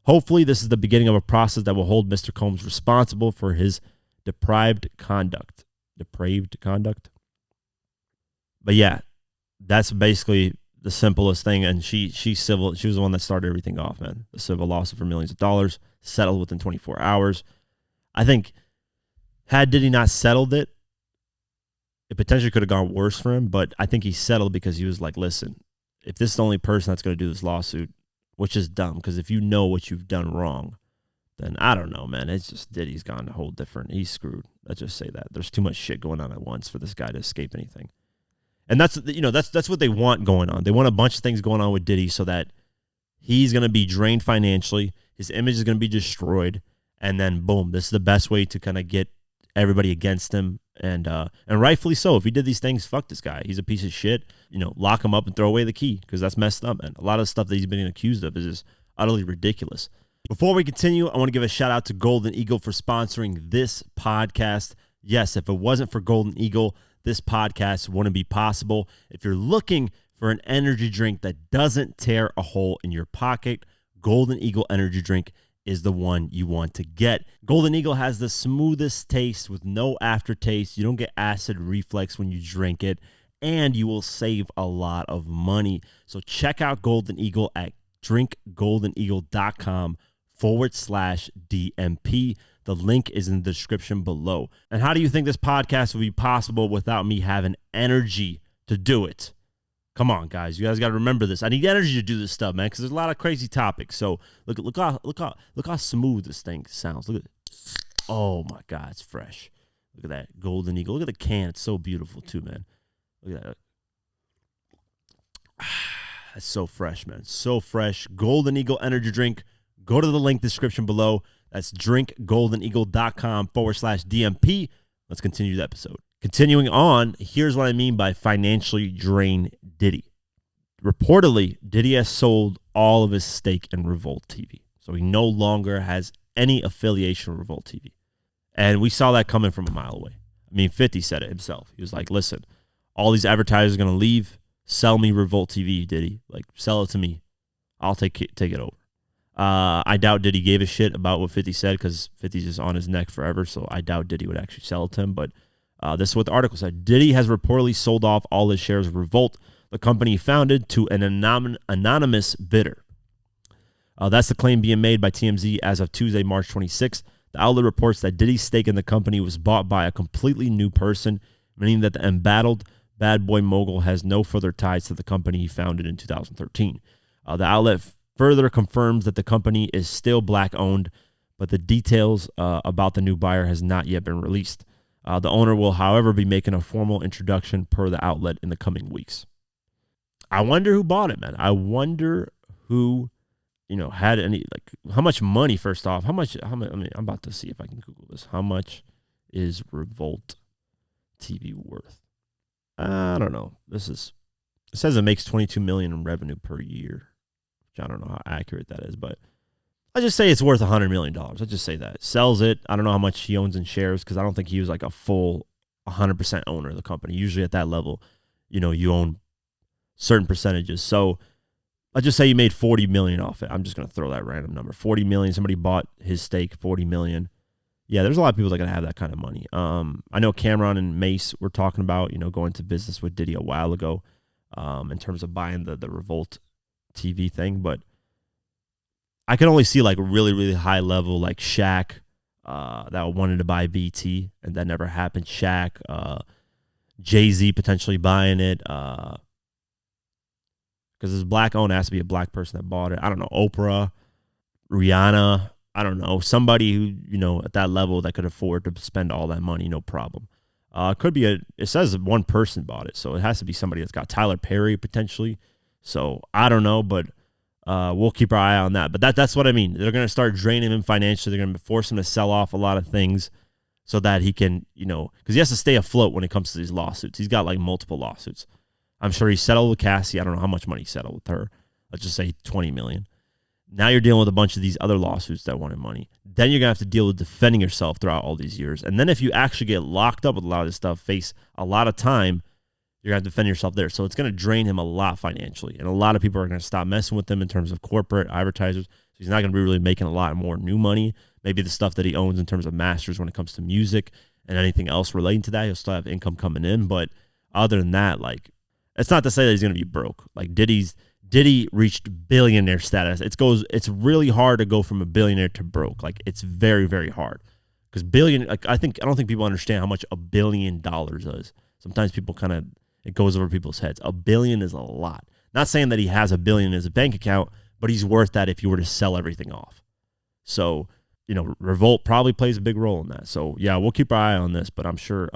Hopefully, this is the beginning of a process that will hold Mr. Combs responsible for his depraved conduct. But yeah, that's basically the simplest thing. And she's civil. She was the one that started everything off, man. The civil lawsuit for millions of dollars, settled within 24 hours. I think had Diddy not settled it, it potentially could have gone worse for him. But I think he settled because he was like, listen, if this is the only person that's going to do this lawsuit, which is dumb, because if you know what you've done wrong, then I don't know, man. It's just Diddy's gone a whole different. He's screwed. Let's just say that. There's too much shit going on at once for this guy to escape anything. And that's what they want going on. They want a bunch of things going on with Diddy so that he's going to be drained financially. His image is going to be destroyed. And then, boom, this is the best way to kind of get everybody against him. And rightfully so. If he did these things, fuck this guy. He's a piece of shit. Lock him up and throw away the key, because that's messed up, man. A lot of stuff that he's been accused of is just utterly ridiculous. Before we continue, I want to give a shout out to Golden Eagle for sponsoring this podcast. Yes, if it wasn't for Golden Eagle, this podcast wouldn't be possible. If you're looking for an energy drink that doesn't tear a hole in your pocket, Golden Eagle energy drink is the one you want to get. Golden Eagle has the smoothest taste with no aftertaste. You don't get acid reflux when you drink it, and you will save a lot of money. So check out Golden Eagle at drinkgoldeneagle.com/DMP. The link is in the description below. And how do you think this podcast would be possible without me having energy to do it? Come on, guys. You guys got to remember this. I need energy to do this stuff, man, because there's a lot of crazy topics. So look how smooth this thing sounds. Look at, oh my God, it's fresh. Look at that Golden Eagle. Look at the can. It's so beautiful too, man. Look at that. It's so fresh, man. So fresh. Golden Eagle energy drink. Go to the link description below. That's drinkgoldeneagle.com/DMP. Let's continue the episode. Continuing on, here's what I mean by financially drain Diddy. Reportedly, Diddy has sold all of his stake in Revolt TV. So he no longer has any affiliation with Revolt TV. And we saw that coming from a mile away. I mean, 50 said it himself. He was like, listen, all these advertisers are going to leave. Sell me Revolt TV, Diddy. Like, sell it to me. I'll take it over. I doubt Diddy gave a shit about what 50 said because 50's just on his neck forever. So I doubt Diddy would actually sell it to him. But this is what the article said. Diddy has reportedly sold off all his shares of Revolt, the company he founded, to an anonymous bidder. That's the claim being made by TMZ as of Tuesday, March 26th. The outlet reports that Diddy's stake in the company was bought by a completely new person, meaning that the embattled bad boy mogul has no further ties to the company he founded in 2013. The outlet further confirms that the company is still black-owned, but the details about the new buyer has not yet been released. The owner will, however, be making a formal introduction per the outlet in the coming weeks. I wonder who bought it, man. I wonder who, had any, like, how much money, first off. I mean, I'm about to see if I can Google this. How much is Revolt TV worth? I don't know. It says it makes $22 million in revenue per year. Which I don't know how accurate that is, but I just say it's worth $100 million. I just say that. Sells it. I don't know how much he owns in shares because I don't think he was like a full 100% owner of the company. Usually at that level, you own certain percentages. So I just say you made $40 million off it. I'm just going to throw that random number. $40 million. Somebody bought his stake, $40 million. Yeah, there's a lot of people that are going to have that kind of money. I know Cameron and Mace were talking about, going to business with Diddy a while ago in terms of buying the Revolt TV thing, but I can only see like really, really high level, like Shaq that wanted to buy BT and that never happened. Shaq, Jay-Z potentially buying it because it's black owned. It has to be a black person that bought it. I don't know. Oprah, Rihanna. I don't know. Somebody who, at that level that could afford to spend all that money, no problem. Could be it says one person bought it, so it has to be somebody that's got Tyler Perry potentially. So I don't know, but we'll keep our eye on that. But that's what I mean. They're going to start draining him financially. They're going to force him to sell off a lot of things so that he can, because he has to stay afloat when it comes to these lawsuits. He's got like multiple lawsuits. I'm sure he settled with Cassie. I don't know how much money he settled with her. Let's just say $20 million. Now you're dealing with a bunch of these other lawsuits that wanted money. Then you're going to have to deal with defending yourself throughout all these years. And then if you actually get locked up with a lot of this stuff, face a lot of time, you're going to have to defend yourself there. So it's going to drain him a lot financially. And a lot of people are going to stop messing with him in terms of corporate advertisers. So he's not going to be really making a lot more new money. Maybe the stuff that he owns in terms of masters when it comes to music and anything else relating to that, he'll still have income coming in. But other than that, like, it's not to say that he's going to be broke. Like Diddy reached billionaire status. It's really hard to go from a billionaire to broke. Like, it's very, very hard. Because I don't think people understand how much $1 billion is. Sometimes people it goes over people's heads. $1 billion is a lot. Not saying that he has $1 billion as a bank account, but he's worth that if you were to sell everything off. So, Revolt probably plays a big role in that. So, yeah, we'll keep our eye on this, but I'm sure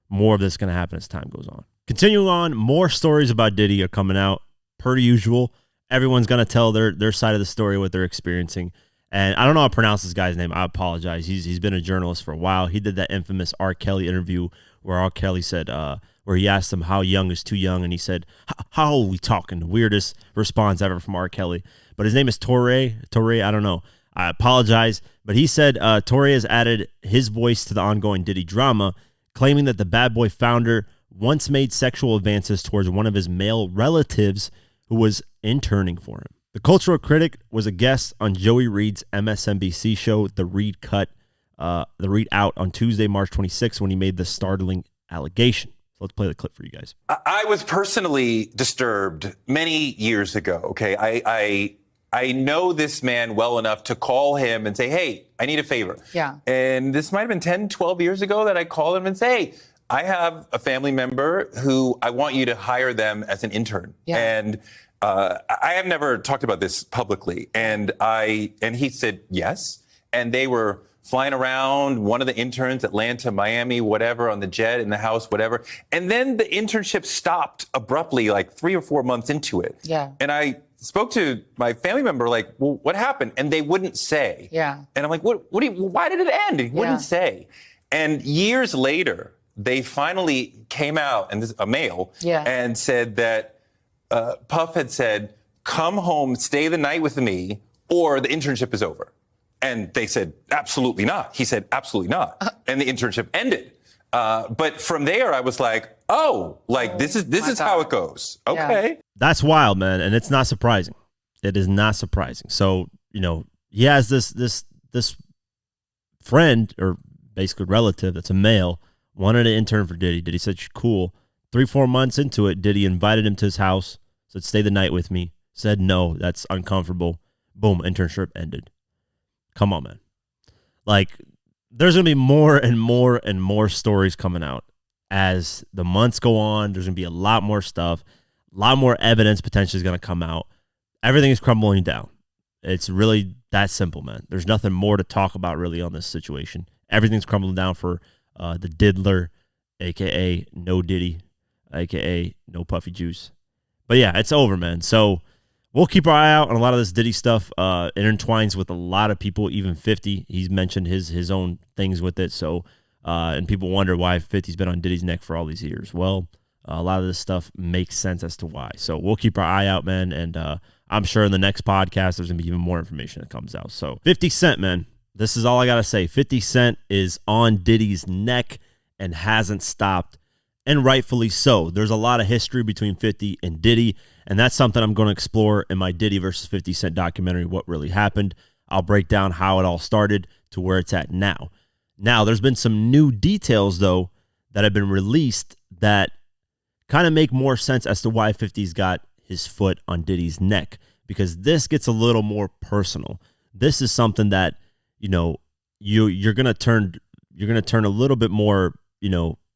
more of this is going to happen as time goes on. Continuing on, more stories about Diddy are coming out. Per usual, everyone's going to tell their side of the story, what they're experiencing. And I don't know how to pronounce this guy's name. I apologize. He's been a journalist for a while. He did that infamous R. Kelly interview where R. Kelly said, where he asked him how young is too young, and he said, how old are we talking? The weirdest response ever from R. Kelly. But his name is Toure. Toure, I don't know. I apologize. But he said Toure has added his voice to the ongoing Diddy drama, claiming that the Bad Boy founder once made sexual advances towards one of his male relatives who was interning for him. The cultural critic was a guest on Joey Reid's MSNBC show, The Reid Out on Tuesday, March 26th, when he made the startling allegation. So let's play the clip for you guys. I was personally disturbed many years ago. Okay, I know this man well enough to call him and say, hey, I need a favor. Yeah. And this might have been 10, 12 years ago that I called him and say, hey, I have a family member who I want you to hire them as an intern. Yeah. And I have never talked about this publicly. And he said yes. And they were flying around, one of the interns, Atlanta, Miami, whatever, on the jet, in the house, whatever. And then the internship stopped abruptly, like 3 or 4 months into it. Yeah. And I spoke to my family member, like, well, what happened? And they wouldn't say. Yeah. And I'm like, why did it end? He wouldn't say. And years later, they finally came out, and this a male, and said that Puff had said, come home, stay the night with me, or the internship is over. And they said, absolutely not. He said, absolutely not. And the internship ended. But from there, I was like, this is how it goes. Okay. Yeah. That's wild, man. And it's not surprising. It is not surprising. So, he has this friend, or basically relative, that's a male, wanted an intern for Diddy. Diddy said, cool. 3-4 months into it, Diddy invited him to his house, said, stay the night with me. Said, no, that's uncomfortable. Boom, internship ended. Come on, man. Like, there's going to be more and more and more stories coming out as the months go on. There's going to be a lot more stuff. A lot more evidence potentially is going to come out. Everything is crumbling down. It's really that simple, man. There's nothing more to talk about really on this situation. Everything's crumbling down for the diddler, a.k.a. no Diddy, a.k.a. no Puffy Juice. But yeah, it's over, man. So we'll keep our eye out on a lot of this Diddy stuff. Intertwines with a lot of people, even 50. He's mentioned his own things with it. So, and people wonder why 50's been on Diddy's neck for all these years. Well, a lot of this stuff makes sense as to why. So we'll keep our eye out, man. And I'm sure in the next podcast, there's going to be even more information that comes out. So 50 Cent, man, this is all I got to say. 50 Cent is on Diddy's neck and hasn't stopped. And rightfully so. There's a lot of history between 50 and Diddy, and that's something I'm going to explore in my Diddy versus 50 Cent documentary, What Really Happened. I'll break down how it all started to where it's at now. Now, there's been some new details, though, that have been released that kind of make more sense as to why 50's got his foot on Diddy's neck, because this gets a little more personal. This is something that, you're going to turn a little bit more,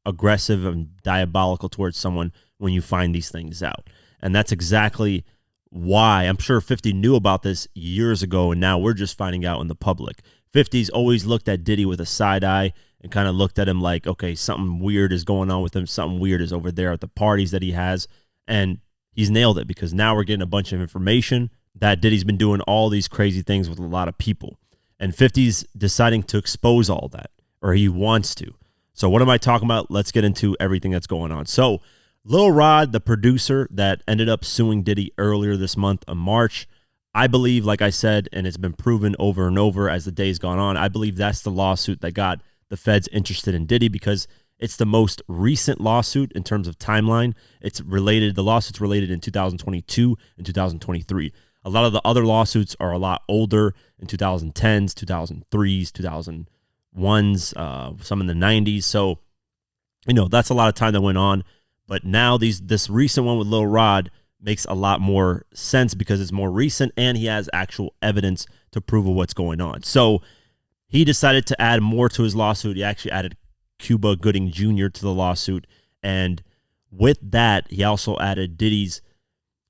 aggressive and diabolical towards someone when you find these things out. And that's exactly why I'm sure 50 knew about this years ago, and now we're just finding out in the public. 50's always looked at Diddy with a side eye and kind of looked at him like, okay, something weird is going on with him. Something weird is over there at the parties that he has. And he's nailed it, because now we're getting a bunch of information that Diddy's been doing all these crazy things with a lot of people. And 50's deciding to expose all that, or he wants to. So what am I talking about? Let's get into everything that's going on. So Lil Rod, the producer that ended up suing Diddy earlier this month of March, I believe, like I said, and it's been proven over and over as the days gone on, I believe that's the lawsuit that got the feds interested in Diddy, because it's the most recent lawsuit in terms of timeline. The lawsuit's related in 2022 and 2023. A lot of the other lawsuits are a lot older, in 2010s, 2003s, 2001s, some in the 90s. So, that's a lot of time that went on. But now this recent one with Lil Rod makes a lot more sense, because it's more recent and he has actual evidence to prove what's going on. So he decided to add more to his lawsuit. He actually added Cuba Gooding Jr. to the lawsuit. And with that, he also added Diddy's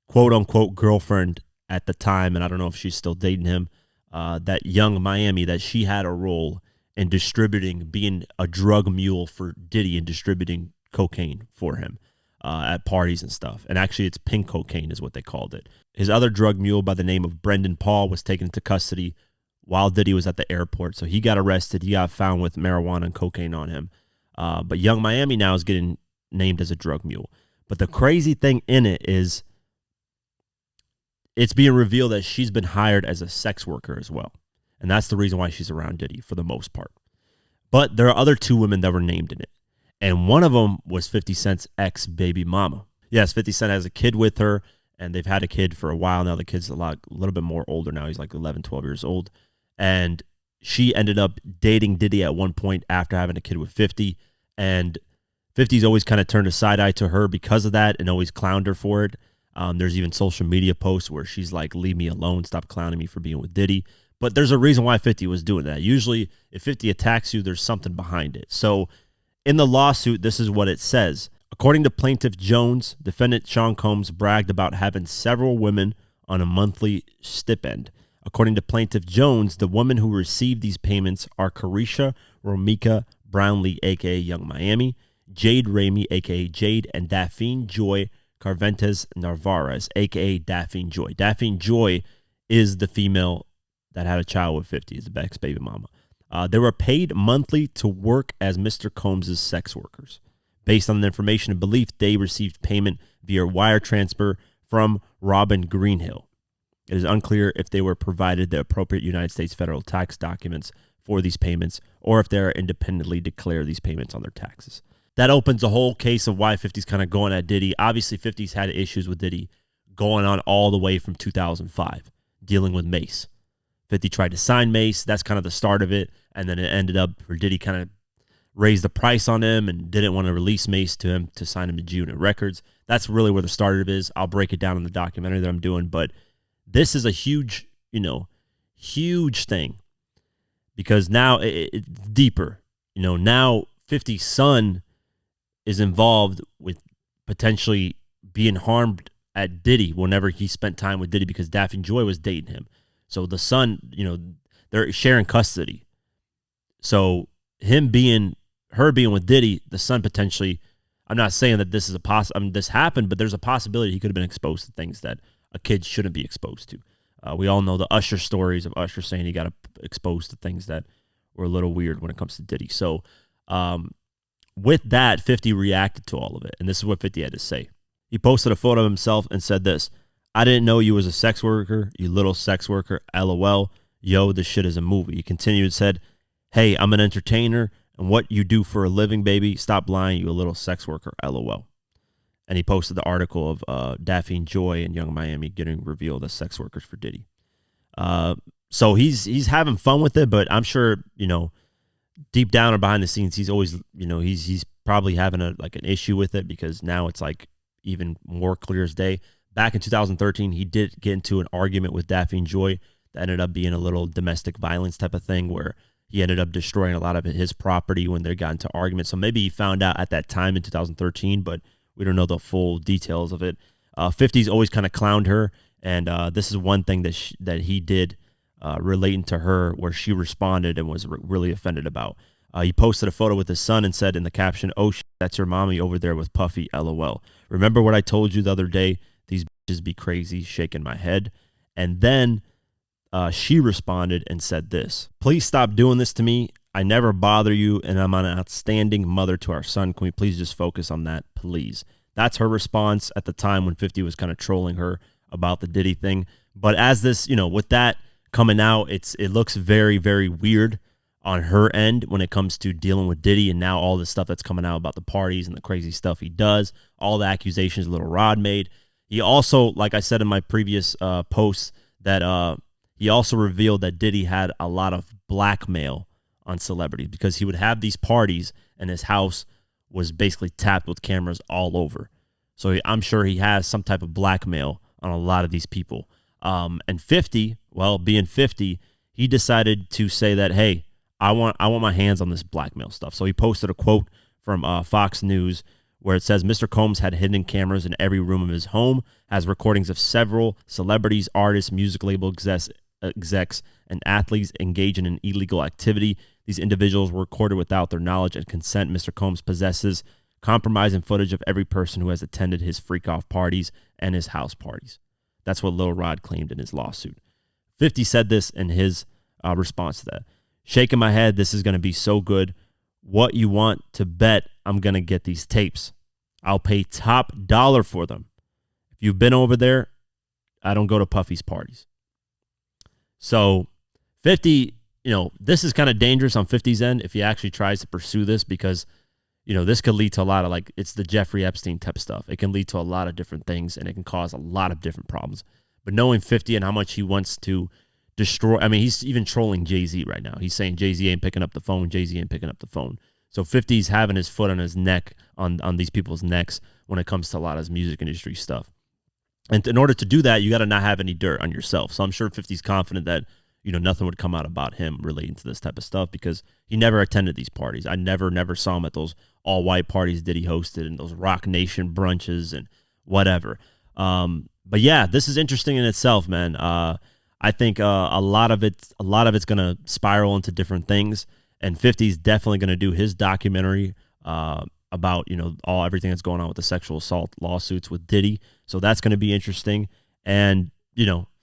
quote-unquote girlfriend at the time, and I don't know if she's still dating him, that Young Miami, that she had a role in being a drug mule for Diddy and distributing cocaine for him at parties and stuff. And actually, it's pink cocaine is what they called it. His other drug mule by the name of Brendan Paul was taken into custody while Diddy was at the airport. So he got arrested. He got found with marijuana and cocaine on him. But Young Miami now is getting named as a drug mule. But the crazy thing in it is it's being revealed that she's been hired as a sex worker as well. And that's the reason why she's around Diddy for the most part. But there are other two women that were named in it. And one of them was 50 Cent's ex-baby mama. Yes, 50 Cent has a kid with her, and they've had a kid for a while now. The kid's a little bit more older now. He's like 11, 12 years old. And she ended up dating Diddy at one point after having a kid with 50. And 50's always kind of turned a side eye to her because of that and always clowned her for it. There's even social media posts where she's like, leave me alone, stop clowning me for being with Diddy. But there's a reason why 50 was doing that. Usually, if 50 attacks you, there's something behind it. So in the lawsuit, this is what it says. According to Plaintiff Jones, defendant Sean Combs bragged about having several women on a monthly stipend. According to Plaintiff Jones, the women who received these payments are Carisha Romika Brownlee, a.k.a. Young Miami, Jade Ramey, a.k.a. Jade, and Daphne Joy Carventes Narvaez, a.k.a. Daphne Joy. Daphne Joy is the female that had a child with 50, is the ex-baby mama. They were paid monthly to work as Mr. Combs' sex workers. Based on the information and belief, they received payment via wire transfer from Robin Greenhill. It is unclear if they were provided the appropriate United States federal tax documents for these payments or if they are independently declare these payments on their taxes. That opens a whole case of why 50's kind of going at Diddy. Obviously, 50's had issues with Diddy going on all the way from 2005, dealing with Mace. 50 tried to sign Mace. That's kind of the start of it. And then it ended up where Diddy kind of raised the price on him and didn't want to release Mace to him to sign him to G-Unit Records. That's really where the start of it is. I'll break it down in the documentary that I'm doing. But this is a huge, huge thing because now it's deeper. Now 50's son is involved with potentially being harmed at Diddy whenever he spent time with Diddy because Daphne Joy was dating him. So the son, they're sharing custody. So her being with Diddy, the son potentially, I'm not saying that this is this happened, but there's a possibility he could have been exposed to things that a kid shouldn't be exposed to. We all know the Usher stories of Usher saying he got exposed to things that were a little weird when it comes to Diddy. So with that, 50 reacted to all of it, and this is what 50 had to say. He posted a photo of himself and said this: "I didn't know you was a sex worker, you little sex worker, LOL. Yo, this shit is a movie." He continued and said, "Hey, I'm an entertainer, and what you do for a living, baby, stop lying, you a little sex worker, LOL." And he posted the article of Daphne Joy and Young Miami getting revealed as sex workers for Diddy. So he's having fun with it, but I'm sure, deep down or behind the scenes, he's always, he's probably having an issue with it because now it's like even more clear as day. Back in 2013, he did get into an argument with Daphne Joy that ended up being a little domestic violence type of thing where he ended up destroying a lot of his property when they got into arguments. So maybe he found out at that time in 2013, but we don't know the full details of it. 50's always kind of clowned her, and this is one thing that he did relating to her where she responded and was really offended about. He posted a photo with his son and said in the caption, "Oh, that's your mommy over there with Puffy, LOL. Remember what I told you the other day? These bitches be crazy," shaking my head. And then she responded and said this: "Please stop doing this to me. I never bother you, and I'm an outstanding mother to our son. Can we please just focus on that, please?" That's her response at the time when 50 was kind of trolling her about the Diddy thing. But as this, with that coming out, it looks very, very weird on her end when it comes to dealing with Diddy and now all this stuff that's coming out about the parties and the crazy stuff he does, all the accusations Little Rod made. He also, like I said in my previous posts, that he also revealed that Diddy had a lot of blackmail on celebrities because he would have these parties and his house was basically tapped with cameras all over. So I'm sure he has some type of blackmail on a lot of these people. And 50, well, being 50, he decided to say that, hey, I want my hands on this blackmail stuff. So he posted a quote from Fox News where it says, "Mr. Combs had hidden cameras in every room of his home, has recordings of several celebrities, artists, music label execs, and athletes engaging in illegal activity. These individuals were recorded without their knowledge and consent. Mr. Combs possesses compromising footage of every person who has attended his freak-off parties and his house parties." That's what Lil Rod claimed in his lawsuit. 50 said this in his response to that: "Shaking my head, this is going to be so good. What you want to bet I'm going to get these tapes. I'll pay top dollar for them. If you've been over there, I don't go to Puffy's parties." So 50, this is kind of dangerous on 50's end if he actually tries to pursue this because this could lead to a lot of like, it's the Jeffrey Epstein type stuff. It can lead to a lot of different things, and it can cause a lot of different problems. But knowing 50 and how much he wants to destroy, I mean, he's even trolling Jay-Z right now. He's saying Jay-Z ain't picking up the phone. Jay-Z ain't picking up the phone. So 50's having his foot on his neck, on these people's necks when it comes to a lot of his music industry stuff. And in order to do that, you got to not have any dirt on yourself. So I'm sure 50's confident that, nothing would come out about him relating to this type of stuff, because he never attended these parties. I never saw him at those all-white parties Diddy hosted and those Rock Nation brunches and whatever. But yeah, this is interesting in itself, man. I think a lot of it's going to spiral into different things, and 50's definitely going to do his documentary about everything that's going on with the sexual assault lawsuits with Diddy. So that's going to be interesting, and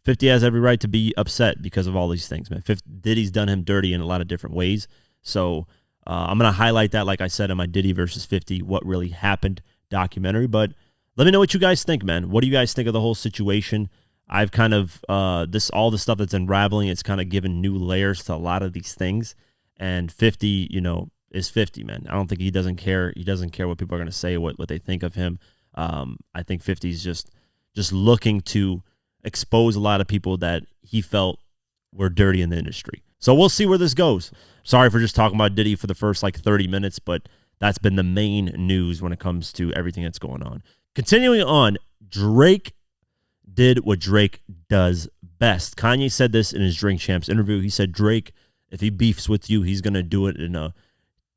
50 has every right to be upset because of all these things, man. Diddy's done him dirty in a lot of different ways. So I'm going to highlight that, like I said, in my Diddy versus 50, what really happened documentary. But let me know what you guys think, man. What do you guys think of the whole situation? I've kind of, all the stuff that's unraveling, it's kind of given new layers to a lot of these things. And 50, is 50, man. I don't think he doesn't care. He doesn't care what people are going to say, what they think of him. I think 50's just looking to expose a lot of people that he felt were dirty in the industry. So we'll see where this goes. Sorry for just talking about Diddy for the first 30 minutes, but that's been the main news when it comes to everything that's going on. Continuing on, Drake did what Drake does best. Kanye said this in his Drink Champs interview. He said, Drake, if he beefs with you, he's going to do it in a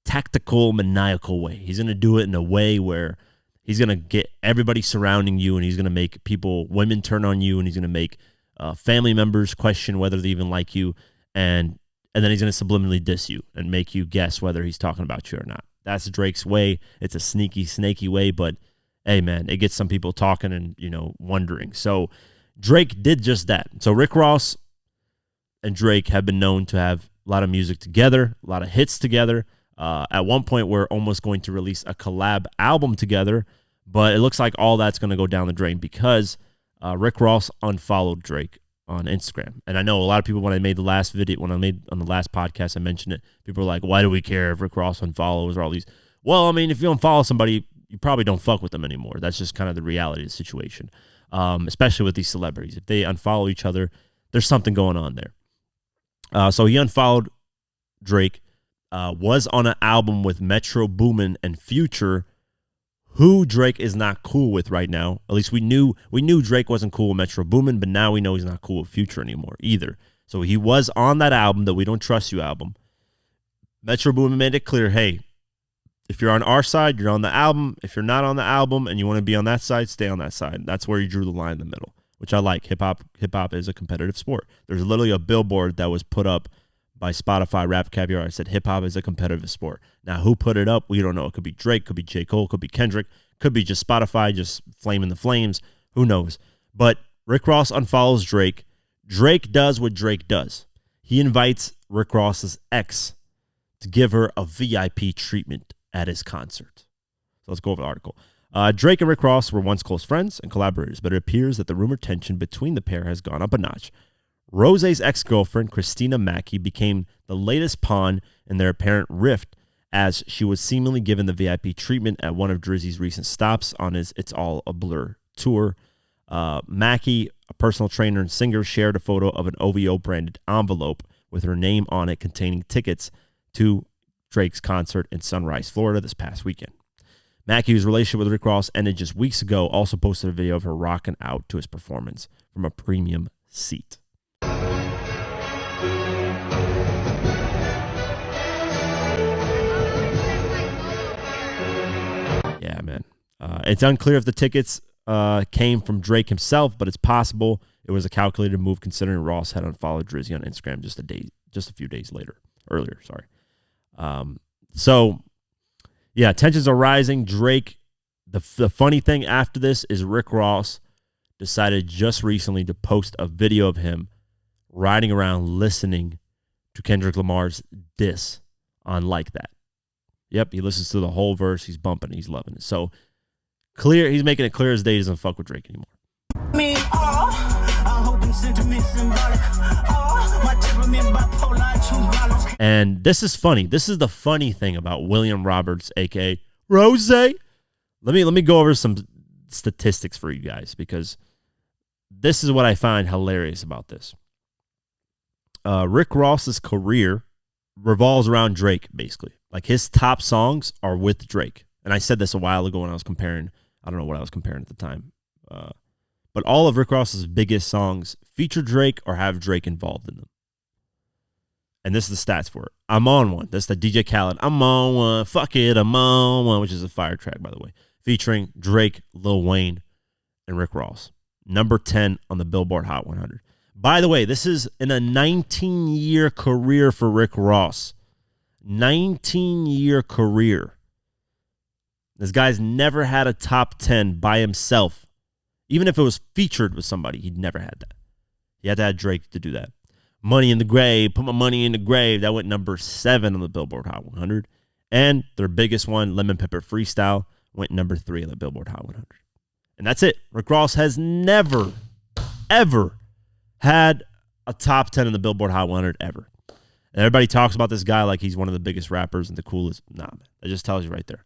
tactical, maniacal way. He's going to do it in a way where he's going to get everybody surrounding you, and he's going to make women turn on you, and he's going to make family members question whether they even like you, and then he's going to subliminally diss you and make you guess whether he's talking about you or not. That's Drake's way. It's a sneaky, snaky way, but hey, man, it gets some people talking and, wondering. So Drake did just that. So Rick Ross and Drake have been known to have a lot of music together, a lot of hits together. At one point, we're almost going to release a collab album together, but it looks like all that's going to go down the drain because Rick Ross unfollowed Drake on Instagram. And I know a lot of people, when I made the last video, when I made on the last podcast, I mentioned it. People were like, why do we care if Rick Ross unfollows or all these? Well, I mean, if you unfollow somebody, you probably don't fuck with them anymore. That's just kind of the reality of the situation, especially with these celebrities. If they unfollow each other, there's something going on there. So he unfollowed Drake. Was on an album with Metro Boomin and Future, who Drake is not cool with right now. At least we knew Drake wasn't cool with Metro Boomin, but now we know he's not cool with Future anymore either. So he was on that album, the We Don't Trust You album. Metro Boomin made it clear, hey, if you're on our side, you're on the album. If you're not on the album and you want to be on that side, stay on that side. That's where he drew the line in the middle, which I like. Hip hop is a competitive sport. There's literally a billboard that was put up by Spotify Rap Caviar. I said hip-hop is a competitive sport. Now, who put it up? We don't know. It could be Drake, could be J. Cole, could be Kendrick, could be just Spotify, just flaming the flames. Who knows? But Rick Ross unfollows Drake. Drake does what Drake does. He invites Rick Ross's ex to give her a VIP treatment at his concert. So let's go over the article. Drake and Rick Ross were once close friends and collaborators, but it appears that the rumored tension between the pair has gone up a notch. Rose's ex-girlfriend, Christina Mackey, became the latest pawn in their apparent rift as she was seemingly given the VIP treatment at one of Drizzy's recent stops on his It's All a Blur tour. Mackey, a personal trainer and singer, shared a photo of an OVO-branded envelope with her name on it containing tickets to Drake's concert in Sunrise, Florida this past weekend. Mackey, whose relationship with Rick Ross ended just weeks ago, also posted a video of her rocking out to his performance from a premium seat. Yeah, man. It's unclear if the tickets came from Drake himself, but it's possible it was a calculated move considering Ross had unfollowed Drizzy on Instagram just a few days earlier. So, yeah, tensions are rising. Drake, the funny thing after this is Rick Ross decided just recently to post a video of him riding around listening to Kendrick Lamar's diss on Like That. Yep, he listens to the whole verse. He's bumping. He's loving it. So clear, he's making it clear as day he doesn't fuck with Drake anymore. And this is funny. This is the funny thing about William Roberts, a.k.a. Rose. Let me go over some statistics for you guys, because this is what I find hilarious about this. Rick Ross's career revolves around Drake, basically. Like, his top songs are with Drake. And I said this a while ago when I was comparing. I don't know what I was comparing at the time. But all of Rick Ross's biggest songs feature Drake or have Drake involved in them. And this is the stats for it. I'm on one. That's the DJ Khaled. I'm on one. Fuck it. I'm on one, which is a fire track, by the way, featuring Drake, Lil Wayne, and Rick Ross. Number 10 on the Billboard Hot 100. By the way, this is in a 19-year career for Rick Ross. 19-year career. This guy's never had a top 10 by himself. Even if it was featured with somebody, he'd never had that. He had to have Drake to do that. Money in the Grave, Put My Money in the Grave. That went number 7 on the Billboard Hot 100. And their biggest one, Lemon Pepper Freestyle, went number 3 on the Billboard Hot 100. And that's it. Rick Ross has never, ever had a top 10 in the Billboard Hot 100 ever. And everybody talks about this guy like he's one of the biggest rappers and the coolest. Nah, man. That just tells you right there.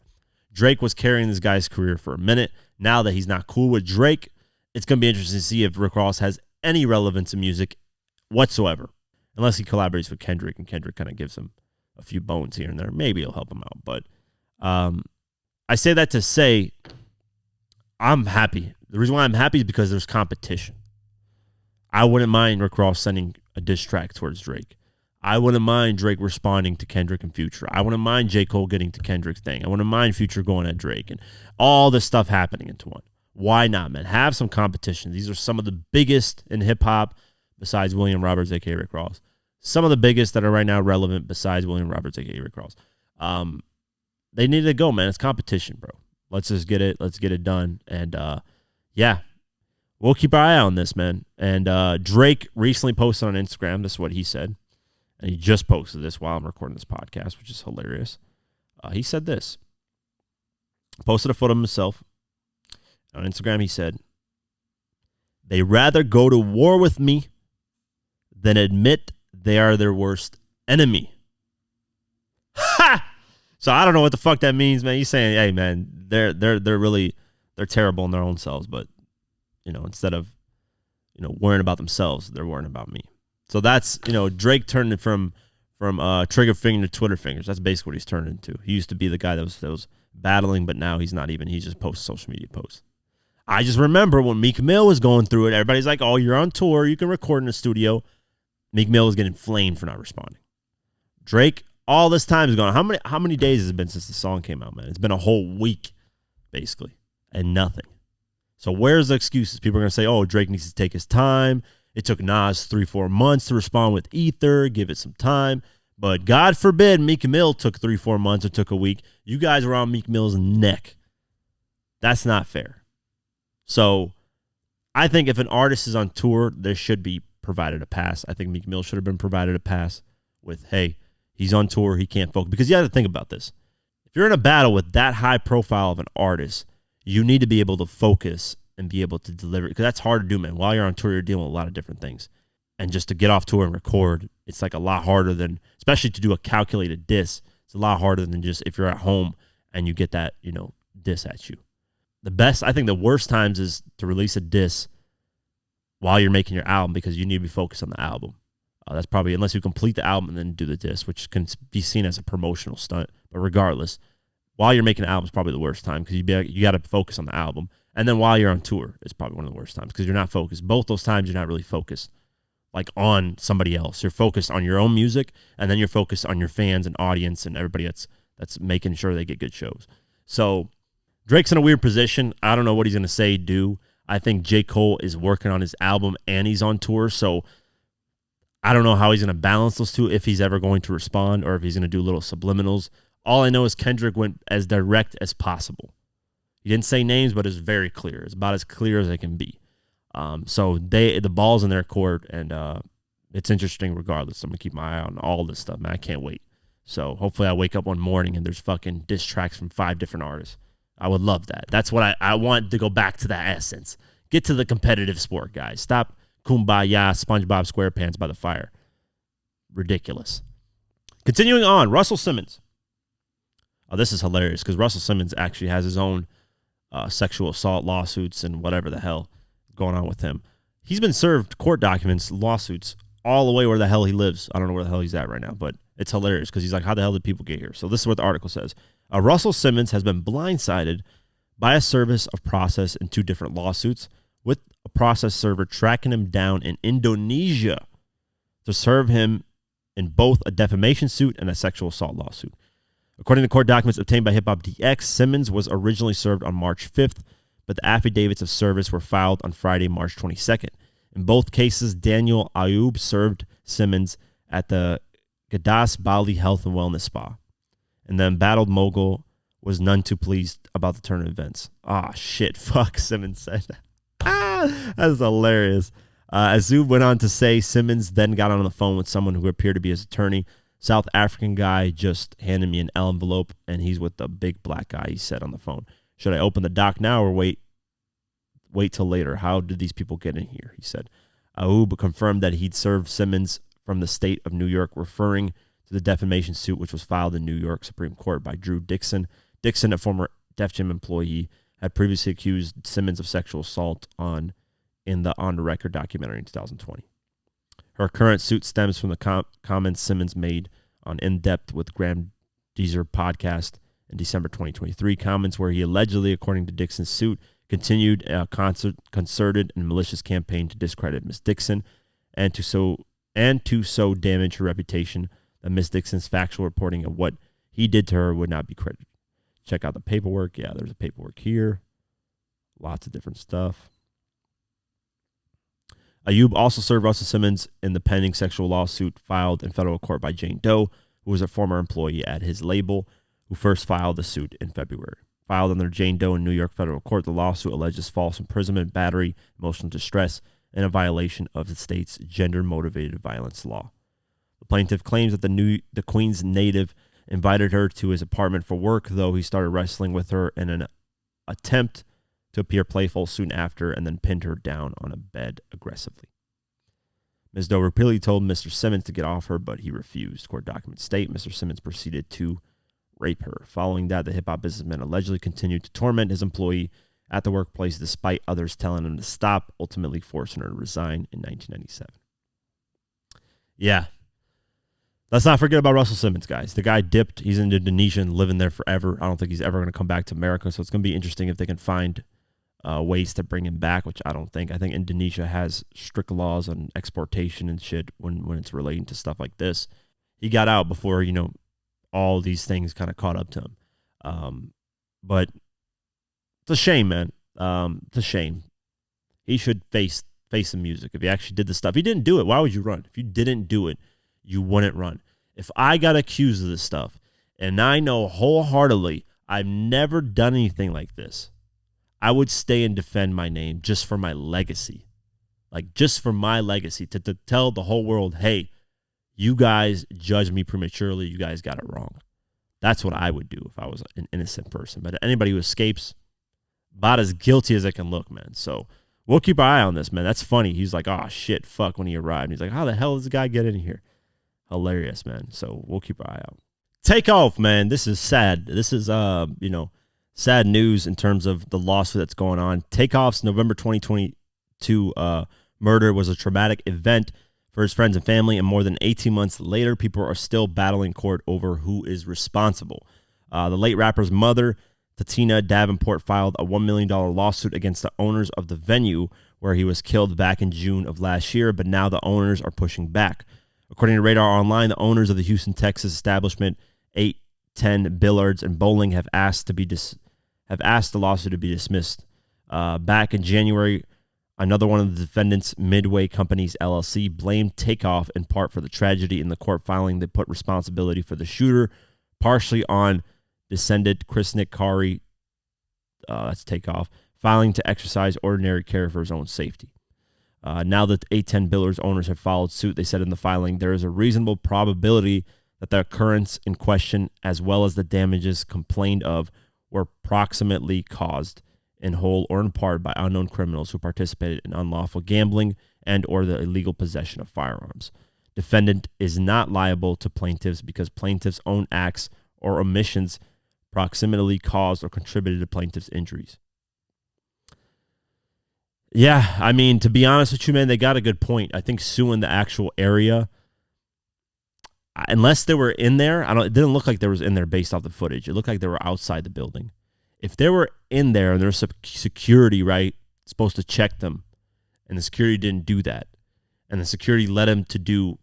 Drake was carrying this guy's career for a minute. Now that he's not cool with Drake, it's going to be interesting to see if Rick Ross has any relevance in music whatsoever. Unless he collaborates with Kendrick, and Kendrick kind of gives him a few bones here and there. Maybe it'll help him out. But I say that to say I'm happy. The reason why I'm happy is because there's competition. I wouldn't mind Rick Ross sending a diss track towards Drake. I wouldn't mind Drake responding to Kendrick and Future. I wouldn't mind J. Cole getting to Kendrick's thing. I wouldn't mind Future going at Drake, and all this stuff happening into one. Why not, man? Have some competition. These are some of the biggest in hip-hop besides William Roberts, a.k.a. Rick Ross. Some of the biggest that are right now relevant besides William Roberts, a.k.a. Rick Ross. They need to go, man. It's competition, bro. Let's just get it. Let's get it done. And, yeah, we'll keep our eye on this, man. And Drake recently posted on Instagram. This is what he said. And he just posted this while I'm recording this podcast, which is hilarious. He said this. Posted a photo of himself. On Instagram, he said, "They rather go to war with me than admit they are their worst enemy." Ha! So I don't know what the fuck that means, man. He's saying, hey, man, they're terrible in their own selves, but, you know, instead of, you know, worrying about themselves, they're worrying about me. So that's, you know, Drake turned it from trigger finger to Twitter fingers. That's basically what he's turned into. He used to be the guy that was battling, but now he's not even. He just posts social media posts. I just remember when Meek Mill was going through it, everybody's like, oh, you're on tour, you can record in the studio. Meek Mill was getting flamed for not responding. Drake, all this time is gone. How many days has it been since the song came out, man? It's been a whole week, basically, and nothing. So where's the excuses? People are going to say, oh, Drake needs to take his time. It took Nas 3-4 months to respond with Ether. Give it some time. But God forbid Meek Mill took 3-4 months or took a week. You guys were on Meek Mill's neck. That's not fair. So I think if an artist is on tour, there should be provided a pass. I think Meek Mill should have been provided a pass with, hey, he's on tour, he can't focus. Because you have to think about this. If you're in a battle with that high profile of an artist, you need to be able to focus and be able to deliver. Because that's hard to do, man. While you're on tour, you're dealing with a lot of different things. And just to get off tour and record, it's like a lot harder than, especially to do a calculated diss, it's a lot harder than just if you're at home and you get that, you know, diss at you. I think the worst times is to release a diss while you're making your album, because you need to be focused on the album. That's probably, unless you complete the album and then do the diss, which can be seen as a promotional stunt. But regardless, while you're making an album is probably the worst time, because you got to focus on the album. And then while you're on tour, it's probably one of the worst times, because you're not focused. Both those times, you're not really focused like on somebody else. You're focused on your own music, and then you're focused on your fans and audience and everybody that's making sure they get good shows. So Drake's in a weird position. I don't know what he's going to say, do. I think J. Cole is working on his album and he's on tour, so I don't know how he's going to balance those two, if he's ever going to respond or if he's going to do little subliminals. All I know is Kendrick went as direct as possible. He didn't say names, but it's very clear. It's about as clear as it can be. So the ball's in their court, and it's interesting regardless. I'm going to keep my eye on all this stuff, man. I can't wait. So hopefully I wake up one morning and there's fucking diss tracks from 5 different artists. I would love that. That's what I want to go back to that essence. Get to the competitive sport, guys. Stop Kumbaya, SpongeBob SquarePants by the fire. Ridiculous. Continuing on, Russell Simmons. This is hilarious because Russell Simmons actually has his own sexual assault lawsuits and whatever the hell going on with him. He's been served court documents, lawsuits, all the way where the hell he lives. I don't know where the hell he's at right now, but it's hilarious because he's like, how the hell did people get here? So this is what the article says. Russell Simmons has been blindsided by a service of process in 2 different lawsuits, with a process server tracking him down in Indonesia to serve him in both a defamation suit and a sexual assault lawsuit. According to court documents obtained by Hip Hop DX, Simmons was originally served on March 5th, but the affidavits of service were filed on Friday, March 22nd. In both cases, Daniel Ayub served Simmons at the Gadas Bali Health and Wellness Spa, and the embattled mogul was none too pleased about the turn of events. Ah, shit, fuck, Simmons said. That's hilarious. Ayub went on to say Simmons then got on the phone with someone who appeared to be his attorney. South African guy just handed me an envelope, and he's with the big black guy, he said on the phone. Should I open the doc now or wait till later? How did these people get in here? He said. Ayub confirmed that he'd served Simmons from the state of New York, referring to the defamation suit, which was filed in New York Supreme Court by Drew Dixon. Dixon, a former Def Jam employee, had previously accused Simmons of sexual assault in the On the Record documentary in 2020. Her current suit stems from the comments Simmons made on In Depth with Graham Deezer podcast in December 2023. Comments where he allegedly, according to Dixon's suit, continued a concerted and malicious campaign to discredit Ms. Dixon and to so damage her reputation that Ms. Dixon's factual reporting of what he did to her would not be credited. Check out the paperwork. Yeah, there's a paperwork here. Lots of different stuff. Ayub also served Russell Simmons in the pending sexual lawsuit filed in federal court by Jane Doe, who was a former employee at his label, who first filed the suit in February. Filed under Jane Doe in New York federal court, the lawsuit alleges false imprisonment, battery, emotional distress, and a violation of the state's gender-motivated violence law. The plaintiff claims that the Queens native invited her to his apartment for work, though he started wrestling with her in an attempt to appear playful soon after and then pinned her down on a bed aggressively. Ms. Doe repeatedly told Mr. Simmons to get off her, but he refused. Court documents state Mr. Simmons proceeded to rape her. Following that, the hip-hop businessman allegedly continued to torment his employee at the workplace despite others telling him to stop, ultimately forcing her to resign in 1997. Yeah. Let's not forget about Russell Simmons, guys. The guy dipped. He's in Indonesia and living there forever. I don't think he's ever going to come back to America, so it's going to be interesting if they can find ways to bring him back, which I don't think. I think Indonesia has strict laws on exportation and shit when it's relating to stuff like this. He got out before, all these things kind of caught up to him. But it's a shame, man. It's a shame. He should face the music. If he actually did the stuff. If he didn't do it, why would you run? If you didn't do it, you wouldn't run. If I got accused of this stuff, and I know wholeheartedly I've never done anything like this, I would stay and defend my name just for my legacy. Like, just for my legacy, to tell the whole world, hey, you guys judged me prematurely. You guys got it wrong. That's what I would do if I was an innocent person. But anybody who escapes, about as guilty as I can look, man. So we'll keep our eye on this, man. That's funny. He's like, oh, shit, fuck, when he arrived. He's like, how the hell does this guy get in here? Hilarious, man. So we'll keep our eye out. Takeoff, man. This is sad. This is, sad news in terms of the lawsuit that's going on. Takeoff's November 2022 murder was a traumatic event for his friends and family, and more than 18 months later, people are still battling court over who is responsible. The late rapper's mother, Tatina Davenport, filed a $1 million lawsuit against the owners of the venue where he was killed back in June of last year, but now the owners are pushing back. According to Radar Online, the owners of the Houston, Texas establishment 810 Billiards and Bowling have asked the lawsuit to be dismissed. Back in January, another one of the defendants, Midway Companies LLC, blamed Takeoff in part for the tragedy. In the court filing, they put responsibility for the shooter partially on descendant Chris Nick Kari, that's Takeoff, filing to exercise ordinary care for his own safety. Now that 810 Billiards owners have followed suit, they said in the filing, there is a reasonable probability that the occurrence in question, as well as the damages complained of, were proximately caused in whole or in part by unknown criminals who participated in unlawful gambling and or the illegal possession of firearms. Defendant is not liable to plaintiffs because plaintiffs' own acts or omissions proximately caused or contributed to plaintiff's injuries. Yeah, I mean, to be honest with you, man, they got a good point. I think suing the actual area, unless they were in there, it didn't look like they was in there based off the footage. It looked like they were outside the building. If they were in there and there's security, right, supposed to check them, and the security didn't do that, and the security let them to do,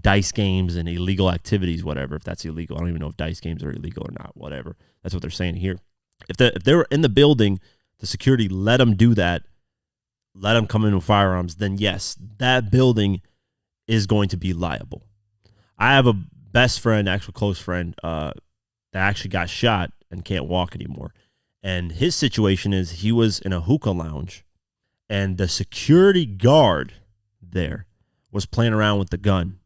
dice games and illegal activities, whatever, if that's illegal. I don't even know if dice games are illegal or not, whatever. That's what they're saying here. If they were in the building, the security let them do that, let them come in with firearms, then yes, that building is going to be liable. I have a best friend, actual close friend, that actually got shot and can't walk anymore. And his situation is he was in a hookah lounge, and the security guard there was playing around with the gun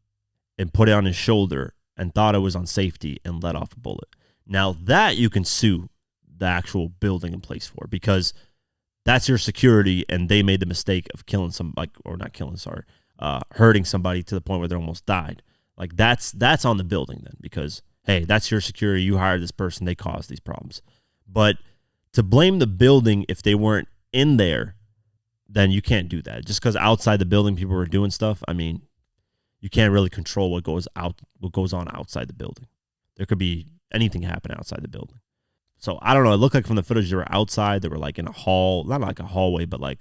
and put it on his shoulder and thought it was on safety and let off a bullet. Now that you can sue the actual building and place for, because that's your security, and they made the mistake of killing hurting somebody to the point where they almost died. Like that's on the building then, because hey, that's your security. You hired this person, they caused these problems. But to blame the building if they weren't in there, then you can't do that. Just because outside the building people were doing stuff, I mean, you can't really control what goes on outside the building. There could be anything happen outside the building. So I don't know. It looked like from the footage they were outside. They were like in a hall, not like a hallway, but like,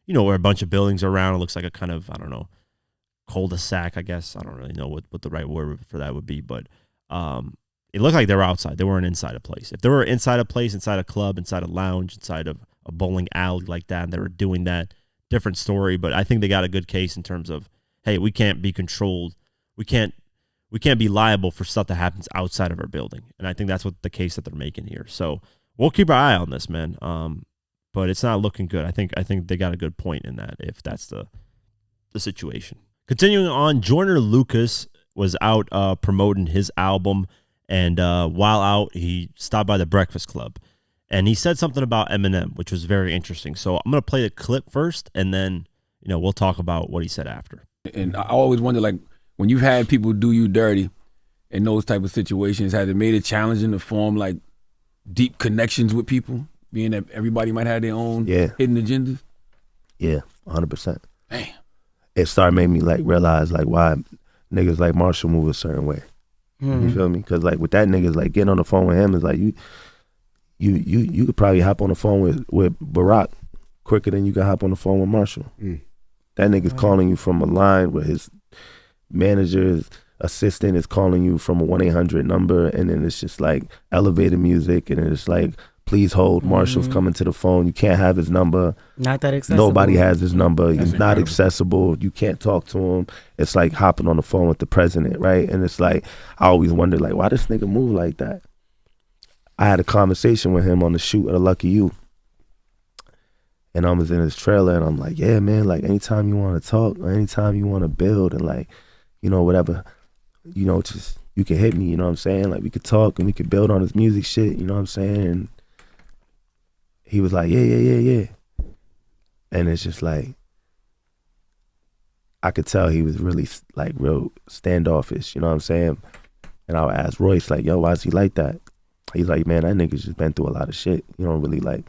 where a bunch of buildings are around. It looks like a kind of, I don't know, cul-de-sac, I guess. I don't really know what the right word for that would be, but it looked like they were outside. They weren't inside a place. If they were inside a place, inside a club, inside a lounge, inside of a bowling alley like that, and they were doing that, different story. But I think they got a good case in terms of, hey, we can't be controlled. We can't be liable for stuff that happens outside of our building. And I think that's what the case that they're making here. So we'll keep our eye on this, man. But it's not looking good. I think they got a good point in that, if that's the situation. Continuing on, Joyner Lucas was out promoting his album, and while out, he stopped by the Breakfast Club, and he said something about Eminem, which was very interesting. So I'm gonna play the clip first, and then we'll talk about what he said after. And I always wonder, like, when you've had people do you dirty in those type of situations, has it made it challenging to form like deep connections with people, being that everybody might have their own hidden agendas? Yeah, 100%. Damn. It started making me like realize like why niggas like Marshall move a certain way. You feel me? Because like with that niggas, like getting on the phone with him is like you could probably hop on the phone with Barack quicker than you could hop on the phone with Marshall. That nigga's calling you from a line where his manager's assistant is calling you from a 1-800 number, and then it's just like elevator music, and it's like, please hold, Marshall's coming to the phone. You can't have his number. Not that accessible. Nobody has his number. That's He's not accessible. You can't talk to him. It's like hopping on the phone with the president, right? And it's like, I always wonder, like, why this nigga move like that? I had a conversation with him on the shoot of The Lucky You. And I was in his trailer, and I'm like, yeah, man, like, anytime you want to talk or anytime you want to build and, like, whatever, just, you can hit me, you know what I'm saying? Like, we could talk and we could build on his music shit, you know what I'm saying? And he was like, yeah. And it's just like, I could tell he was really, like, real standoffish, you know what I'm saying? And I would ask Royce, like, yo, why is he like that? He's like, man, that nigga's just been through a lot of shit. You don't really, like,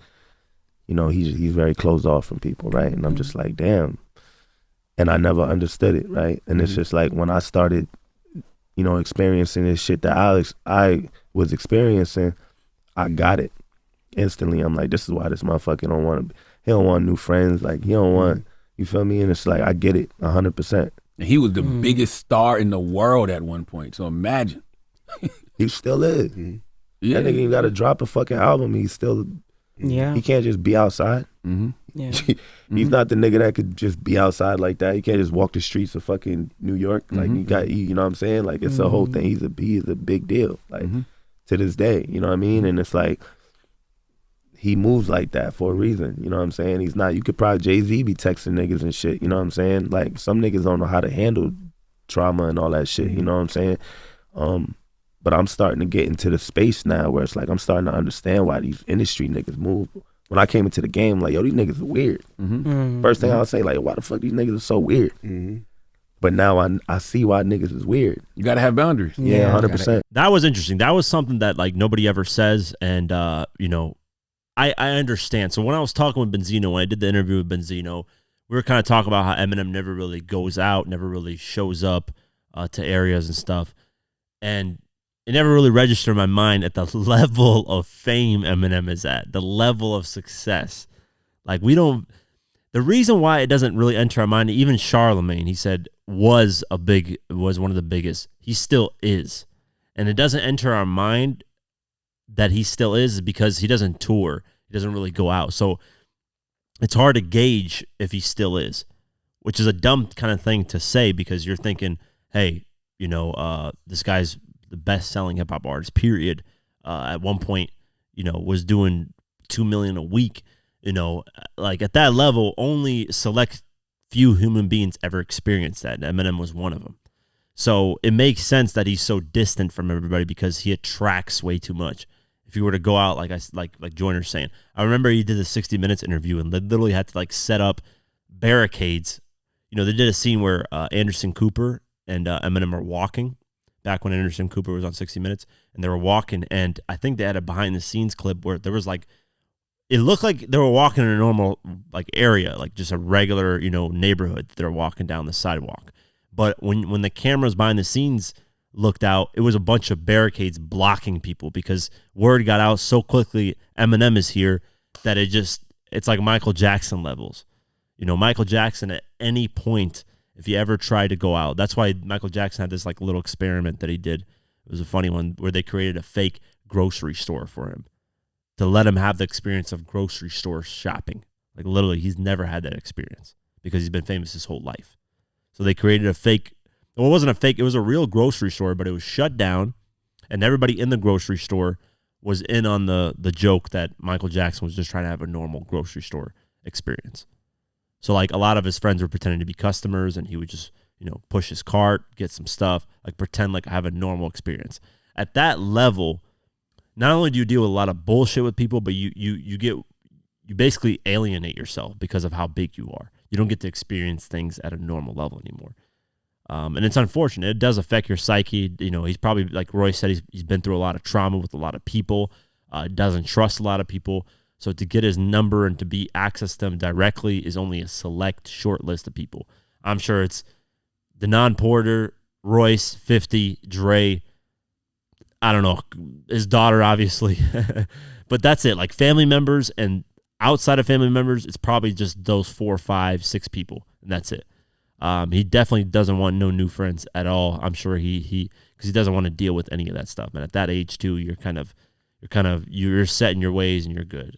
he's very closed off from people, right? And I'm just like, damn. And I never understood it, right? And it's just like, when I started, experiencing this shit that I was experiencing, I got it instantly. I'm like, this is why this motherfucker he don't want new friends. Like, he don't want, you feel me? And it's like, I get it 100%. And he was the biggest star in the world at one point. So imagine. He still is. Yeah. That nigga ain't got to drop a fucking album. He's still, he can't just be outside. Yeah. He's not the nigga that could just be outside like that. He can't just walk the streets of fucking New York. Like, you know what I'm saying? Like, it's a whole thing. He's a big deal, like, to this day, you know what I mean? And it's like, he moves like that for a reason, you know what I'm saying? He's not, you could probably, Jay-Z be texting niggas and shit, you know what I'm saying? Like, some niggas don't know how to handle trauma and all that shit, you know what I'm saying? But I'm starting to get into the space now where it's like, I'm starting to understand why these industry niggas move. When I came into the game, like, yo, these niggas are weird. First thing I would say, like, why the fuck these niggas are so weird? But now I see why niggas is weird. You gotta have boundaries. Yeah, 100%. That was interesting. That was something that like nobody ever says, and you know, I understand. So when I was talking with Benzino, when I did the interview with Benzino, we were kind of talking about how Eminem never really goes out, never really shows up to areas and stuff, and it never really registered in my mind at the level of fame Eminem is at, the level of success. Like the reason why it doesn't really enter our mind, even Charlemagne, he said, was one of the biggest. He still is. And it doesn't enter our mind that he still is because he doesn't tour. He doesn't really go out. So it's hard to gauge if he still is, which is a dumb kind of thing to say because you're thinking, hey, you know, this guy's the best-selling hip-hop artist, period. At one point, you know, was doing $2 million a week. You know, like at that level, only select few human beings ever experienced that, and Eminem was one of them. So it makes sense that he's so distant from everybody because he attracts way too much. If you were to go out, like Joyner's saying, I remember he did a 60 Minutes interview and they literally had to like set up barricades. You know, they did a scene where Anderson Cooper and Eminem are walking back when Anderson Cooper was on 60 Minutes, and they were walking, and I think they had a behind-the-scenes clip where there was like, it looked like they were walking in a normal like area, like just a regular, you know, neighborhood. They're walking down the sidewalk. But when the cameras behind the scenes looked out, it was a bunch of barricades blocking people because word got out so quickly Eminem is here that it's like Michael Jackson levels. You know, Michael Jackson at any point, if he ever tried to go out, that's why Michael Jackson had this like little experiment that he did. It was a funny one where they created a fake grocery store for him to let him have the experience of grocery store shopping. Like literally, he's never had that experience because he's been famous his whole life. So they created a fake, well, it wasn't a fake, it was a real grocery store, but it was shut down, and everybody in the grocery store was in on the joke that Michael Jackson was just trying to have a normal grocery store experience. So like a lot of his friends were pretending to be customers, and he would just, you know, push his cart, get some stuff, like pretend like I have a normal experience. At that level, not only do you deal with a lot of bullshit with people, but you basically alienate yourself because of how big you are. You don't get to experience things at a normal level anymore. And it's unfortunate. It does affect your psyche. You know, he's probably, like Roy said, he's been through a lot of trauma with a lot of people, doesn't trust a lot of people. So to get his number and to be access to them directly is only a select short list of people. I'm sure it's Denon Porter, Royce, 50, Dre, I don't know, his daughter, obviously. But that's it. Like family members, and outside of family members, it's probably just those 4, 5, 6 people, and that's it. He definitely doesn't want no new friends at all. I'm sure because he doesn't want to deal with any of that stuff. And at that age too, you're set in your ways and you're good.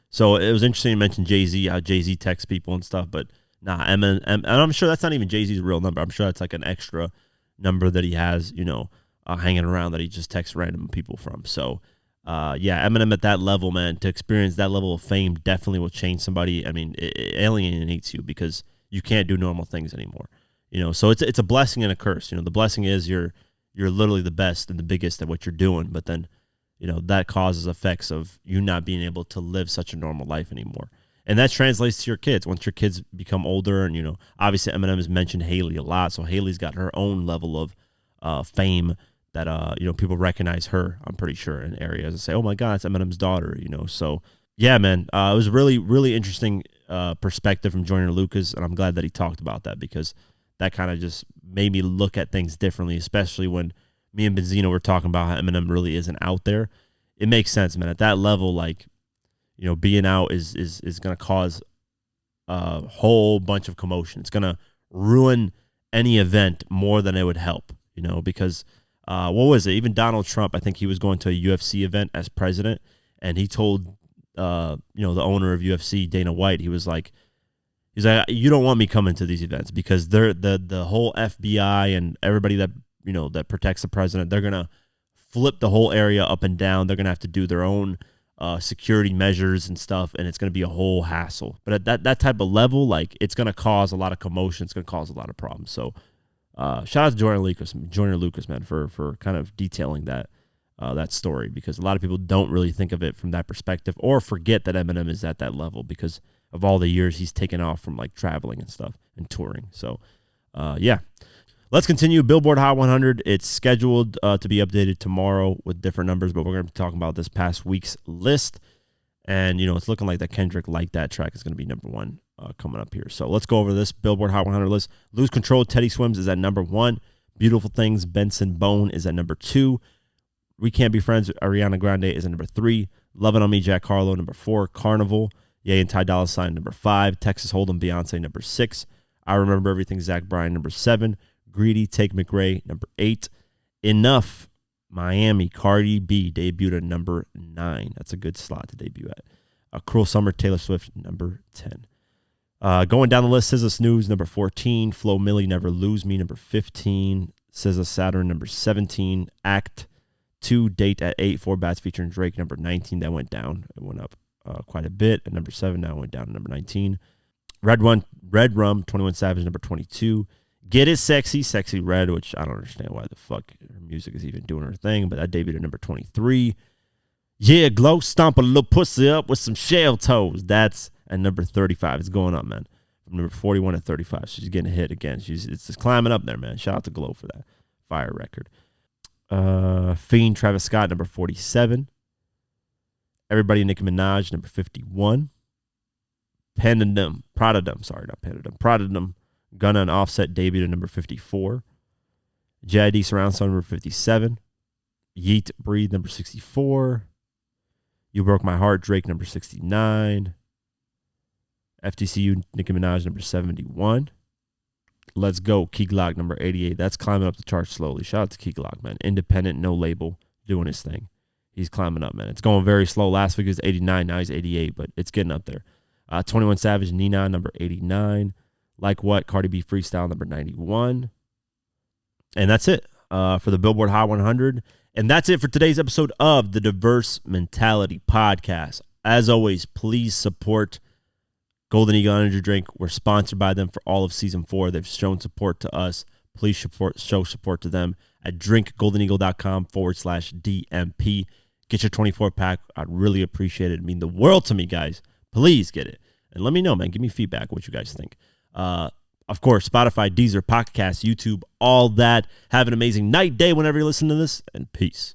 So it was interesting to mention Jay-Z, how Jay-Z texts people and stuff, but nah, Eminem, and I'm sure that's not even Jay-Z's real number. I'm sure that's like an extra number that he has, you know, hanging around that he just texts random people from. So, yeah, Eminem at that level, man, to experience that level of fame definitely will change somebody. I mean, it alienates you because you can't do normal things anymore. You know, so it's a blessing and a curse. You know, the blessing is you're literally the best and the biggest at what you're doing, but then, you know, that causes effects of you not being able to live such a normal life anymore. And that translates to your kids. Once your kids become older, and, you know, obviously Eminem has mentioned Haley a lot, so Haley's got her own level of fame that, you know, people recognize her, I'm pretty sure, in areas and say, oh my God, it's Eminem's daughter, you know. So, yeah, man, it was a really, really interesting perspective from Joyner Lucas, and I'm glad that he talked about that because that kind of just made me look at things differently, especially when me and Benzino were talking about how Eminem really isn't out there. It makes sense, man. At that level, like, you know, being out is going to cause a whole bunch of commotion. It's going to ruin any event more than it would help, you know, because what was it? Even Donald Trump, I think he was going to a UFC event as president, and he told, you know, the owner of UFC, Dana White, he's like, you don't want me coming to these events because they're the whole FBI and everybody that, you know, that protects the president, they're going to flip the whole area up and down. They're going to have to do their own security measures and stuff, and it's going to be a whole hassle. But at that type of level, like, it's going to cause a lot of commotion. It's going to cause a lot of problems. So shout out to Joyner Lucas, man, for kind of detailing that story, because a lot of people don't really think of it from that perspective or forget that Eminem is at that level, because of all the years he's taken off from like traveling and stuff and touring. So, yeah. Let's continue. Billboard Hot 100. It's scheduled to be updated tomorrow with different numbers, but we're going to be talking about this past week's list. And, it's looking like that Kendrick Like That track is going to be number one coming up here. So let's go over this Billboard Hot 100 list. Lose Control, Teddy Swims is at number 1. Beautiful Things, Benson Bone is at number 2. We Can't Be Friends, Ariana Grande is at number 3. Lovin' on Me, Jack Harlow, number 4. Carnival, Ye and Ty Dolla $ign, number 5. Texas Hold'em, Beyonce, number 6. I Remember Everything, Zach Bryan, number 7. Greedy, Take McRae, number 8. Enough, Miami, Cardi B, debuted at number 9. That's a good slot to debut at. Cruel Summer, Taylor Swift, number 10. Going down the list, SZA Snooze, number 14. Flo Milli, Never Lose Me, number 15. SZA Saturn, number 17. Act 2, Date at 8. 4 Bats featuring Drake, number 19. That went down. It went up quite a bit. At number 7, now it went down to number 19. Red Rum, 21 Savage, number 22. Get It Sexy, Sexy Red, which I don't understand why the fuck her music is even doing her thing, but that debuted at number 23. Yeah, Glow, Stomp a Little Pussy Up with Some Shell Toes. That's at number 35. It's going up, man. From number 41 to 35. She's getting a hit again. It's just climbing up there, man. Shout out to Glow for that fire record. Fiend, Travis Scott, number 47. Everybody, Nicki Minaj, number 51. Pradadum. Gunna and Offset debuted at number 54. JID Surround Sound, number 57. Yeet Breathe, number 64. You Broke My Heart, Drake, number 69. FTCU, Nicki Minaj, number 71. Let's Go, Key Glock, number 88. That's climbing up the charts slowly. Shout out to Key Glock, man. Independent, no label, doing his thing. He's climbing up, man. It's going very slow. Last week it was 89, now he's 88, but it's getting up there. 21 Savage, Nina, number 89. Like What, Cardi B Freestyle, number 91. And that's it for the Billboard Hot 100. And that's it for today's episode of the Diverse Mentality Podcast. As always, please support Golden Eagle Energy Drink. We're sponsored by them for all of Season 4. They've shown support to us. Please show support to them at drinkgoldeneagle.com/DMP. Get your 24-pack. I'd really appreciate it. It'd mean the world to me, guys. Please get it. And let me know, man. Give me feedback, what you guys think. Of course, Spotify, Deezer, Pocket Cast, YouTube, all that. Have an amazing night, day, whenever you listen to this, and peace.